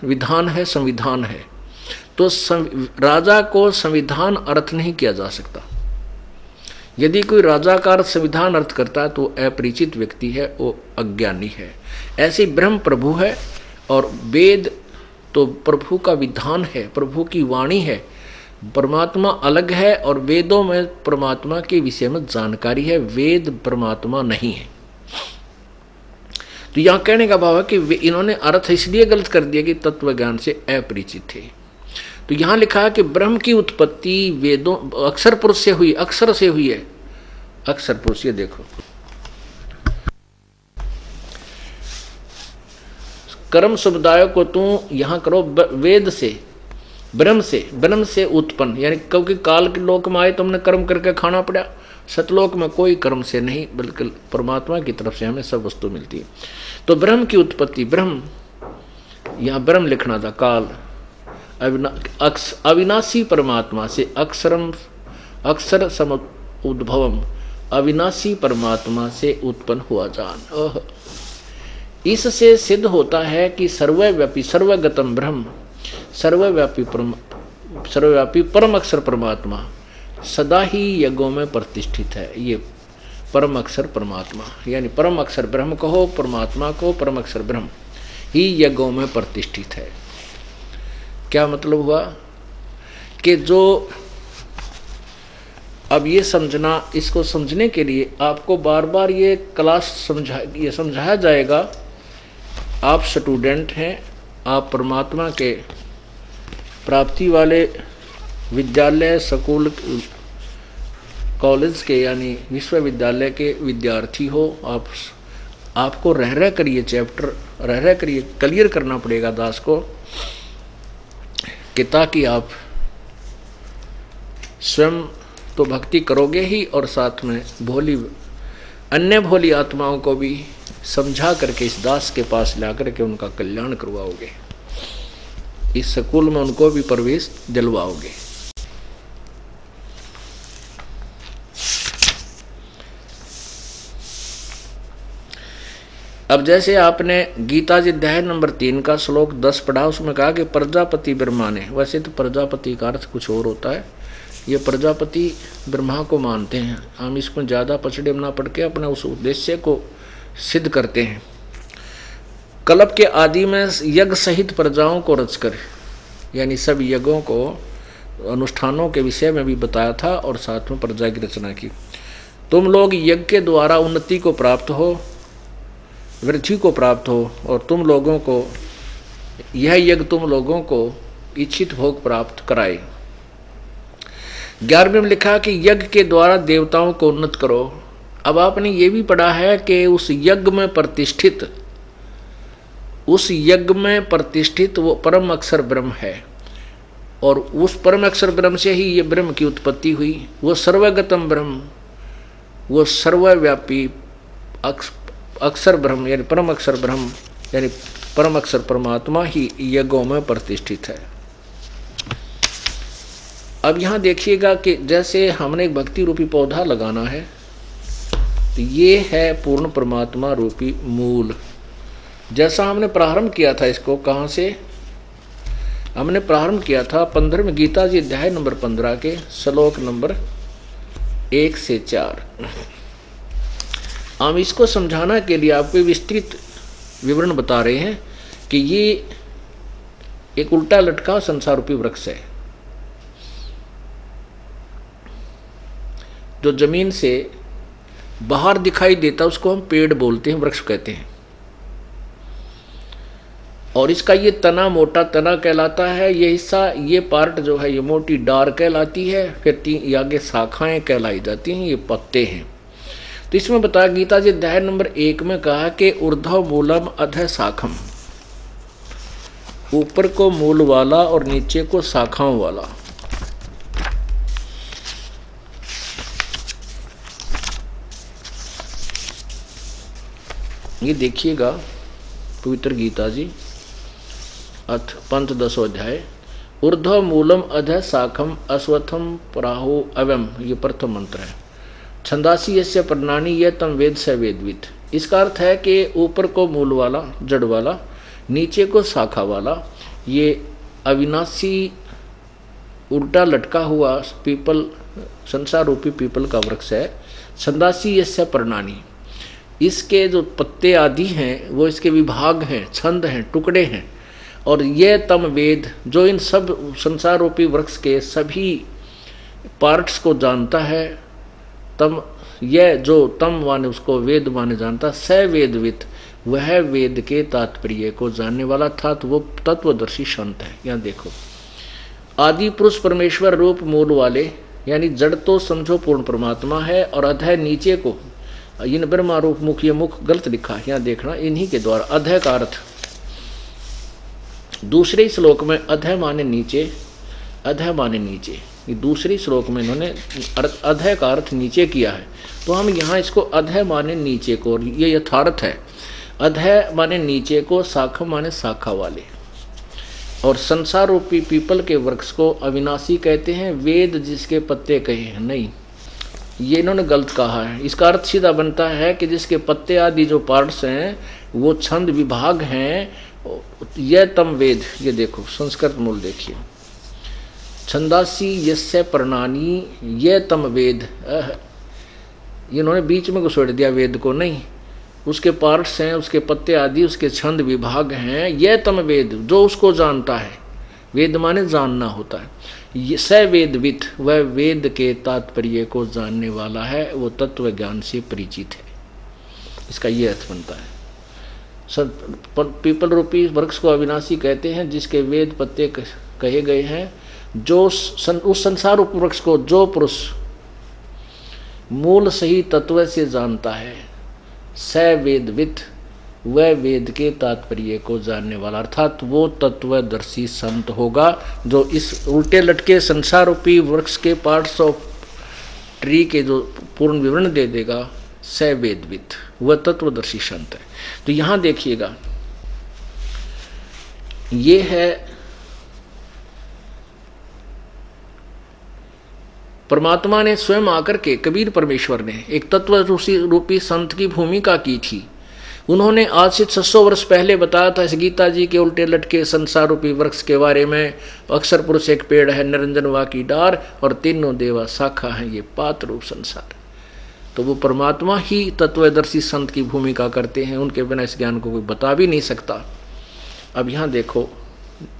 विधान है, संविधान है। तो राजा को संविधान अर्थ नहीं किया जा सकता। यदि कोई राजा का अर्थ संविधान अर्थ करता है तो अपरिचित व्यक्ति है, वो अज्ञानी है। ऐसे ब्रह्म प्रभु है और वेद तो प्रभु का विधान है, प्रभु की वाणी है। परमात्मा अलग है और वेदों में परमात्मा के विषय में जानकारी है, वेद परमात्मा नहीं है। तो यहां कहने का भाव है कि इन्होंने अर्थ इसलिए गलत कर दिया कि तत्व ज्ञान से अपरिचित थे। तो यहां लिखा है कि ब्रह्म की उत्पत्ति वेदों अक्षर पुरुष से हुई, अक्षर से हुई है। अक्षर पुरुष, ये देखो कर्म समुदाय को तू यहां करो वेद से, ब्रह्म से उत्पन्न, यानी क्योंकि काल के लोक में आए तुमने कर्म करके खाना पड़ा। सतलोक में कोई कर्म से नहीं, बल्कि परमात्मा की तरफ से हमें सब वस्तु मिलती है। तो ब्रह्म की उत्पत्ति, ब्रह्म यहां ब्रह्म लिखना था, काल अविनाशी परमात्मा से, अक्षर सम उद्भवम, अविनाशी परमात्मा से उत्पन्न हुआ जान। इससे सिद्ध होता है कि सर्वव्यापी सर्वगतम ब्रह्म, सर्वव्यापी परम अक्षर परमात्मा सदा ही यज्ञों में प्रतिष्ठित है। ये परम अक्षर परमात्मा, यानी परम अक्षर ब्रह्म कहो, परमात्मा को परम अक्षर ब्रह्म ही यज्ञों में प्रतिष्ठित है। क्या मतलब हुआ कि जो अब ये समझना, इसको समझने के लिए आपको बार बार ये क्लास समझाया जाएगा आप स्टूडेंट हैं, आप परमात्मा के प्राप्ति वाले विद्यालय, स्कूल, कॉलेज के यानी विश्वविद्यालय के विद्यार्थी हो। आपको रह कर ये चैप्टर रह कर ये क्लियर करना पड़ेगा दास को, कि ताकि आप स्वयं तो भक्ति करोगे ही और साथ में अन्य भोली आत्माओं को भी समझा करके इस दास के पास ला करके उनका कल्याण करवाओगे, इस स्कूल में उनको भी प्रवेश दिलवाओगे। अब जैसे आपने गीता जी अध्याय नंबर 3 का श्लोक 10 पढ़ा, उसमें कहा कि प्रजापति ब्रह्मा ने, वैसे तो प्रजापति का अर्थ कुछ और होता है, ये प्रजापति ब्रह्मा को मानते हैं, हम इसको ज़्यादा पछड़े ना पड़ के अपने उस उद्देश्य को सिद्ध करते हैं। कल्प के आदि में यज्ञ सहित प्रजाओं को रचकर, यानी सब यज्ञों को अनुष्ठानों के विषय में भी बताया था और साथ में प्रजा की रचना की। तुम लोग यज्ञ के द्वारा उन्नति को प्राप्त हो, वृद्धि को प्राप्त हो, और तुम लोगों को यह यज्ञ तुम लोगों को इच्छित भोग प्राप्त कराए। 11वें में लिखा कि यज्ञ के द्वारा देवताओं को उन्नत करो। अब आपने ये भी पढ़ा है कि उस यज्ञ में प्रतिष्ठित वो परम अक्षर ब्रह्म है, और उस परम अक्षर ब्रह्म से ही ये ब्रह्म की उत्पत्ति हुई। वो सर्वगतम ब्रह्म, वो सर्वव्यापी अक्षर ब्रह्म यानी परम अक्षर ब्रह्म यानी परम अक्षर परमात्मा ही यज्ञों में प्रतिष्ठित है। अब यहाँ देखिएगा कि जैसे हमने एक भक्ति रूपी पौधा लगाना है, तो ये है पूर्ण परमात्मा रूपी मूल। जैसा हमने प्रारंभ किया था, इसको कहाँ से हमने प्रारंभ किया था? 15वें गीता जी अध्याय नंबर 15 के श्लोक नंबर 1 से 4। हम इसको समझाना के लिए आपको विस्तृत विवरण बता रहे हैं कि ये एक उल्टा लटका संसार रूपी वृक्ष है, जो जमीन से बाहर दिखाई देता उसको हम पेड़ बोलते हैं, वृक्ष कहते हैं। और इसका ये तना मोटा तना कहलाता है, ये हिस्सा, ये पार्ट जो है ये मोटी डार कहलाती है, फिर आगे शाखाएं कहलाई जाती हैं, ये पत्ते हैं। तो इसमें बताया गीता जी अध्याय नंबर 1 में कहा कि ऊर्ध्व मूलम अधः शाखम, ऊपर को मूल वाला और नीचे को शाखाओं वाला। ये देखिएगा पवित्र गीता जी अथ पंचदशो अध्याय, ऊर्ध्व मूलम अधः शाखम अश्वत्थम प्राहो अवम, ये प्रथम मंत्र है। छंदासी यस्य प्रणानी यह तम वेद स वेदवित। इसका अर्थ है कि ऊपर को मूल वाला जड़ वाला, नीचे को शाखा वाला, ये अविनाशी उल्टा लटका हुआ पीपल, संसार रूपी पीपल का वृक्ष है। छंदासी यस्य प्रणानी, इसके जो पत्ते आदि हैं वो इसके विभाग हैं, छंद हैं, टुकड़े हैं। और ये तम वेद, जो इन सब संसार रूपी वृक्ष के सभी पार्ट्स को जानता है, तम यह जो तम माने उसको वेद माने जानता, स वेदवित, वह वेद के तात्पर्य को जानने वाला था, तो वो तत्वदर्शी संत है। यहाँ देखो, आदि पुरुष परमेश्वर रूप मूल वाले, यानी जड़ तो समझो पूर्ण परमात्मा है, और अधः नीचे को इन ब्रह्मा रूप मुख, ये मुख गलत लिखा है, यहाँ देखना, इन्हीं के द्वारा अधः का अर्थ दूसरे श्लोक में अधः माने नीचे, अधः माने नीचे, ये दूसरे श्लोक में इन्होंने अधः का अर्थ नीचे किया है। तो हम यहाँ इसको अधः माने नीचे को, और ये यथार्थ है, अधः माने नीचे को, शाखा माने शाखा वाले। और संसार रूपी पीपल के वृक्ष को अविनाशी कहते हैं, वेद जिसके पत्ते कहे हैं, नहीं, ये इन्होंने गलत कहा है। इसका अर्थ सीधा बनता है कि जिसके पत्ते आदि जो पार्ट्स हैं वो छंद विभाग हैं, यह तम वेद। ये देखो संस्कृत मूल देखिए, छंदासी यस्य प्रणानी ये तम वेद, इन्होंने बीच में घुसेड़ दिया वेद को, नहीं, उसके पार्ट्स हैं, उसके पत्ते आदि, उसके छंद विभाग हैं, ये तम वेद, जो उसको जानता है। वेद माने जानना होता है। ये स वेदवित, वह वेद के तात्पर्य को जानने वाला है, वो तत्व ज्ञान से परिचित है। इसका ये अर्थ बनता है। पीपल रूपी वृक्ष को अविनाशी कहते हैं, जिसके वेद पत्ते कहे गए हैं। जो उस संसार रूपी वृक्ष को जो पुरुष मूल सही तत्व से जानता है, स वेदविद, वह वेद के तात्पर्य को जानने वाला, अर्थात वो तत्वदर्शी संत होगा जो इस उल्टे लटके संसार रूपी वृक्ष के पार्ट्स ऑफ ट्री के जो पूर्ण विवरण दे देगा, स वेदविद, वह तत्वदर्शी संत है। तो यहां देखिएगा, ये है परमात्मा ने स्वयं आकर के, कबीर परमेश्वर ने एक तत्व रूपी संत की भूमिका की थी। उन्होंने आज से 600 वर्ष पहले बताया था इस गीता जी के उल्टे लटके संसार रूपी वृक्ष के बारे में। अक्षर पुरुष एक पेड़ है, निरंजन वा की डार, और तीनों देवा शाखा है, ये पात रूप संसार। तो वो परमात्मा ही तत्वदर्शी संत की भूमिका करते हैं, उनके बिना इस ज्ञान को कोई बता भी नहीं सकता। अब यहाँ देखो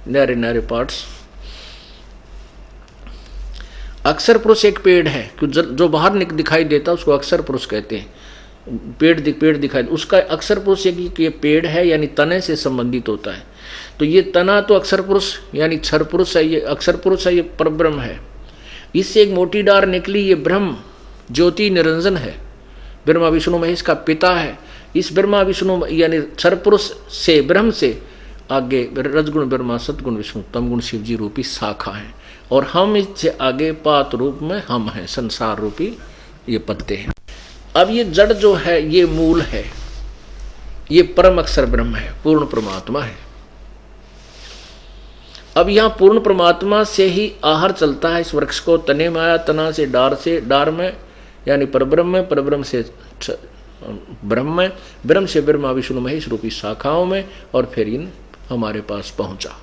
न्यारे न्यारे पार्ट्स। अक्षर पुरुष एक पेड़ है, जो बाहर दिखाई देता उसको अक्षर पुरुष कहते हैं। पेड़ दिखाई, उसका अक्षर पुरुष ये पेड़ है यानी तने से संबंधित होता है। तो ये तना तो अक्षर पुरुष यानी क्षर पुरुष है, ये अक्षर पुरुष है, ये परब्रह्म है। इससे एक मोटी डार निकली, ये ब्रह्म ज्योति निरंजन है, ब्रह्मा विष्णु महेश का पिता है। इस ब्रह्मा विष्णु यानी क्षर पुरुष से, ब्रह्म से आगे रजगुण ब्रह्मा, सतगुण विष्णु, तमगुण शिव जी रूपी शाखा है, और हम इससे आगे पात रूप में हम हैं, संसार रूपी ये पत्ते हैं। अब ये जड़ जो है ये मूल है, ये परम अक्षर ब्रह्म है, पूर्ण परमात्मा है। अब यहां पूर्ण परमात्मा से ही आहार चलता है इस वृक्ष को, तने में आया, तना से डार में यानी परब्रह्म में, परब्रह्म से ब्रह्म में, ब्रह्म से ब्रह्मा विष्णु महेश रूपी शाखाओं में, और फिर इन हमारे पास पहुंचा।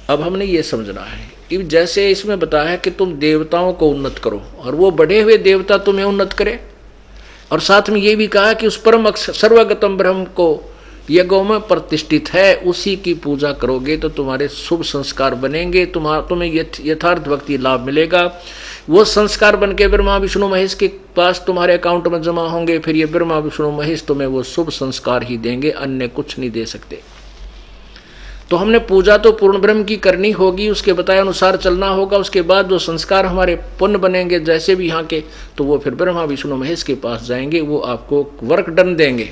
अब हमने ये समझना है कि जैसे इसमें बताया है कि तुम देवताओं को उन्नत करो, और वो बढ़े हुए देवता तुम्हें उन्नत करे, और साथ में ये भी कहा कि उस परम सर्वगतम ब्रह्म को यज्ञों में प्रतिष्ठित है, उसी की पूजा करोगे तो तुम्हारे शुभ संस्कार बनेंगे, तुम्हें यथार्थ भक्ति लाभ मिलेगा। वो संस्कार बन के ब्रह्मा विष्णु महेश के पास तुम्हारे अकाउंट में जमा होंगे, फिर ये ब्रह्मा विष्णु महेश तुम्हें वो शुभ संस्कार ही देंगे, अन्य कुछ नहीं दे सकते। तो हमने पूजा तो पूर्ण ब्रह्म की करनी होगी, उसके बताए अनुसार चलना होगा। उसके बाद जो संस्कार हमारे पुण्य बनेंगे जैसे भी यहाँ के, तो वो फिर ब्रह्मा विष्णु महेश के पास जाएंगे, वो आपको वर्क डन देंगे,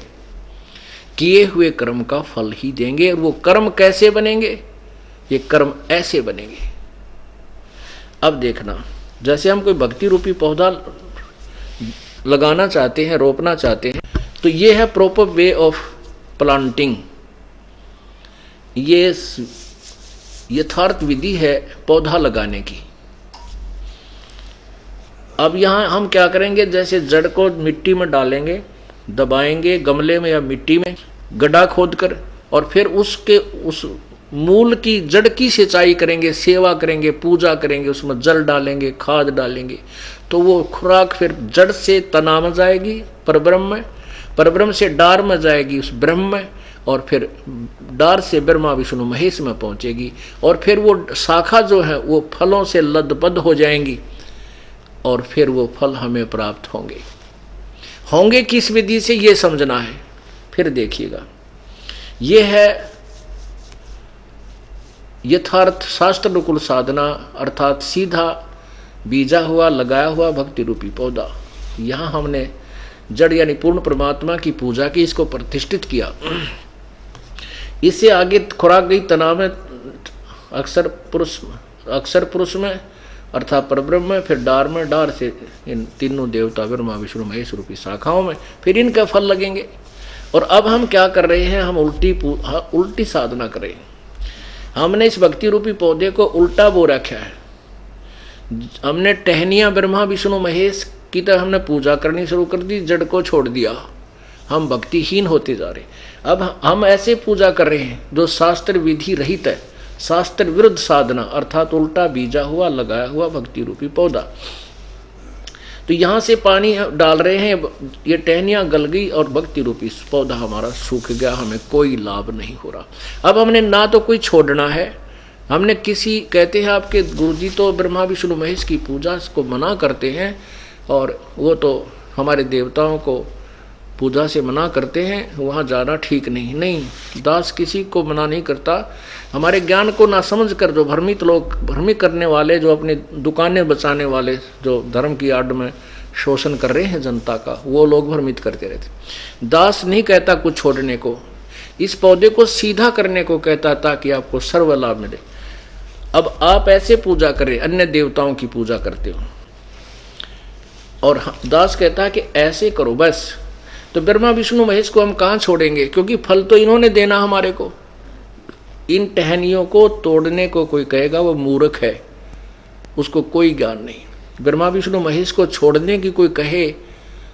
किए हुए कर्म का फल ही देंगे। और वो कर्म कैसे बनेंगे? ये कर्म ऐसे बनेंगे। अब देखना, जैसे हम कोई भक्ति रूपी पौधा लगाना चाहते हैं, रोपना चाहते हैं, तो ये है प्रॉपर वे ऑफ प्लांटिंग, ये यथार्थ विधि है पौधा लगाने की। अब यहां हम क्या करेंगे, जैसे जड़ को मिट्टी में डालेंगे, दबाएंगे गमले में या मिट्टी में गड्ढा खोदकर, और फिर उसके उस मूल की जड़ की सिंचाई करेंगे, सेवा करेंगे, पूजा करेंगे, उसमें जल डालेंगे, खाद डालेंगे, तो वो खुराक फिर जड़ से तना में जाएगी परब्रह्म में, परब्रह्म से डार में जाएगी उस ब्रह्म में, और फिर डार से ब्रह्मा विष्णु महेश में पहुंचेगी, और फिर वो शाखा जो है वो फलों से लदबद हो जाएंगी, और फिर वो फल हमें प्राप्त होंगे किस विधि से, ये समझना है। फिर देखिएगा, ये है यथार्थ शास्त्र अनुकूल साधना, अर्थात सीधा बीजा हुआ लगाया हुआ भक्ति रूपी पौधा। यहां हमने जड़ यानी पूर्ण परमात्मा की पूजा की, इसको प्रतिष्ठित किया। इससे आगे खुराक गई तना में, अक्षर पुरुष में अर्थात परब्रह्म में, फिर डार में, डार से इन तीनों देवता ब्रह्मा विष्णु महेश रूपी शाखाओं में, फिर इनके फल लगेंगे। और अब हम क्या कर रहे हैं, हम उल्टी साधना कर रहे हैं। हमने इस भक्ति रूपी पौधे को उल्टा बो रखा है। हमने टहनियां ब्रह्मा विष्णु महेश की तरह हमने पूजा करनी शुरू कर दी, जड़ को छोड़ दिया, हम भक्तिहीन होते जा रहे। अब हम ऐसे पूजा कर रहे हैं जो शास्त्र विधि रहित है, शास्त्र विरुद्ध साधना, अर्थात उल्टा बीजा हुआ लगाया हुआ भक्ति रूपी पौधा। तो यहां से पानी डाल रहे हैं, ये टहनियां गल गई और भक्ति रूपी पौधा हमारा सूख गया, हमें कोई लाभ नहीं हो रहा। अब हमने ना तो कोई छोड़ना है, हमने किसी, कहते हैं आपके गुरुजी तो ब्रह्मा विष्णु महेश की पूजा को मना करते हैं, और वो तो हमारे देवताओं को पूजा से मना करते हैं वहाँ जाना ठीक नहीं। नहीं, दास किसी को मना नहीं करता। हमारे ज्ञान को ना समझ कर जो भ्रमित लोग, भ्रमित करने वाले, जो अपनी दुकानें बचाने वाले, जो धर्म की आड़ में शोषण कर रहे हैं जनता का, वो लोग भ्रमित करते रहते। दास नहीं कहता कुछ छोड़ने को, इस पौधे को सीधा करने को कहता ताकि आपको सर्व लाभ मिले। अब आप ऐसे पूजा करें, अन्य देवताओं की पूजा करते हो, और दास कहता है कि ऐसे करो बस, तो ब्रह्मा विष्णु महेश को हम कहाँ छोड़ेंगे, क्योंकि फल तो इन्होंने देना हमारे को। इन टहनियों को तोड़ने को कोई कहेगा वो मूर्ख है, उसको कोई ज्ञान नहीं। ब्रह्मा विष्णु महेश को छोड़ने की कोई कहे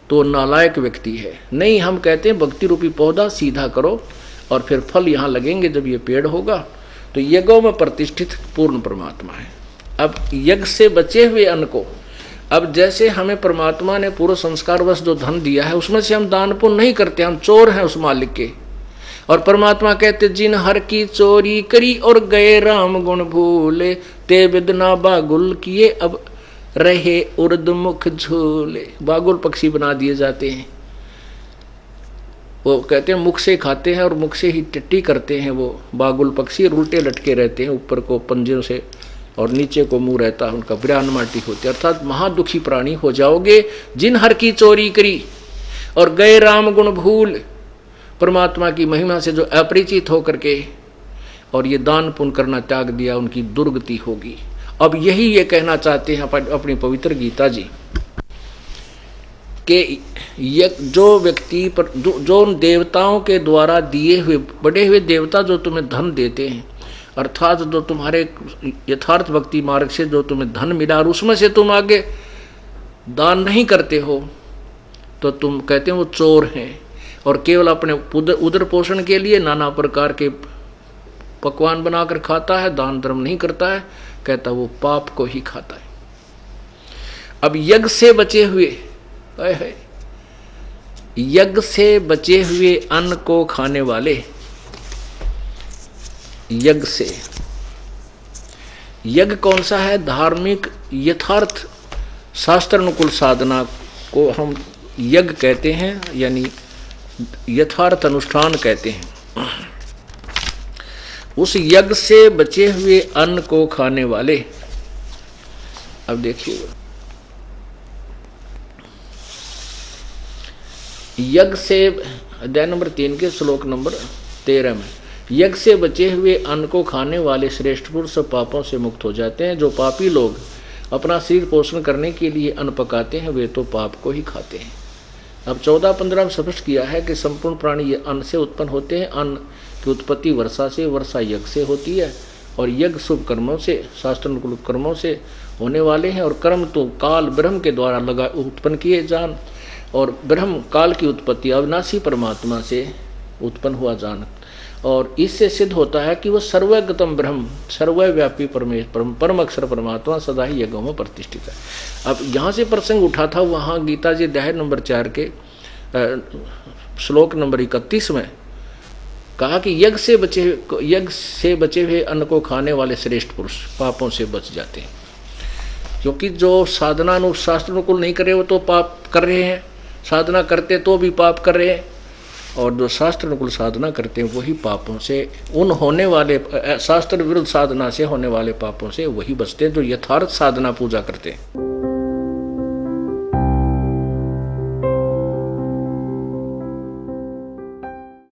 तो नालायक व्यक्ति है। नहीं, हम कहते हैं भक्ति रूपी पौधा सीधा करो और फिर फल यहाँ लगेंगे। जब ये पेड़ होगा तो यज्ञों में प्रतिष्ठित पूर्ण परमात्मा है। अब यज्ञ से बचे हुए अन्न को, अब जैसे हमें परमात्मा ने पूर्व संस्कारवश जो धन दिया है उसमें से हम दान पुण्य नहीं करते, हम चोर हैं उस मालिक के। और परमात्मा कहते जिन हर की चोरी करी और गए राम गुण भूले, ते बिदना बागुल किए अब रहे उर्द मुख झूले। बागुल पक्षी बना दिए जाते हैं, वो कहते हैं मुख से खाते हैं और मुख से ही टट्टी करते हैं। वो बागुल पक्षी उल्टे लटके रहते हैं, ऊपर को पंजों से और नीचे को मुंह रहता है उनका, बिरान माटी होती है। अर्थात महादुखी प्राणी हो जाओगे जिन हर की चोरी करी और गए राम गुण भूल। परमात्मा की महिमा से जो अपरिचित होकर के और ये दान पुण्य करना त्याग दिया, उनकी दुर्गति होगी। अब यही ये कहना चाहते हैं अपनी पवित्र गीता जी कि जो व्यक्ति पर जो उन देवताओं के द्वारा दिए हुए, बड़े हुए देवता जो तुम्हें धन देते हैं, अर्थात जो तुम्हारे यथार्थ भक्ति मार्ग से जो तुम्हें धन मिला और उसमें से तुम आगे दान नहीं करते हो, तो तुम कहते हो वो चोर हैं और केवल अपने उदर पोषण के लिए नाना प्रकार के पकवान बनाकर खाता है, दान धर्म नहीं करता है, कहता वो पाप को ही खाता है। अब यज्ञ से बचे हुए, यज्ञ से बचे हुए अन्न को खाने वाले, यज्ञ से, यज्ञ कौन सा है? धार्मिक यथार्थ शास्त्र अनुकूल साधना को हम यज्ञ कहते हैं, यानी यथार्थ अनुष्ठान कहते हैं। उस यज्ञ से बचे हुए अन्न को खाने वाले, अब देखिए यज्ञ से, अध्याय नंबर 3 के श्लोक नंबर 13 में, यज्ञ से बचे हुए अन्न को खाने वाले श्रेष्ठ पुरुष सब पापों से मुक्त हो जाते हैं। जो पापी लोग अपना शरीर पोषण करने के लिए अन्न पकाते हैं वे तो पाप को ही खाते हैं। अब 14-15 में स्पष्ट किया है कि संपूर्ण प्राणी ये अन्न से उत्पन्न होते हैं। अन्न की उत्पत्ति वर्षा से, वर्षा यज्ञ से होती है और यज्ञ शुभ कर्मों से, शास्त्रानुकूल कर्मों से होने वाले हैं। और कर्म तो काल ब्रह्म के द्वारा उत्पन्न किए जान, और ब्रह्म काल की उत्पत्ति अविनाशी परमात्मा से उत्पन्न हुआ जान, और इससे सिद्ध होता है कि वह सर्वगतम ब्रह्म, सर्वव्यापी परमेश्वर, परम अक्षर परमात्मा सदा ही यज्ञों में प्रतिष्ठित है। अब यहाँ से प्रसंग उठा था, वहाँ गीता जी अध्याय नंबर 4 के श्लोक नंबर 31 में कहा कि यज्ञ से बचे हुए अन्न को खाने वाले श्रेष्ठ पुरुष पापों से बच जाते हैं। क्योंकि जो साधना शास्त्र अनुकूल नहीं करे वो तो पाप कर रहे हैं, साधना करते तो भी पाप कर रहे हैं, और जो शास्त्र अनुकूल साधना करते हैं वही पापों से, उन होने वाले शास्त्र विरुद्ध साधना से होने वाले पापों से वही बचते हैं जो यथार्थ साधना पूजा करते हैं।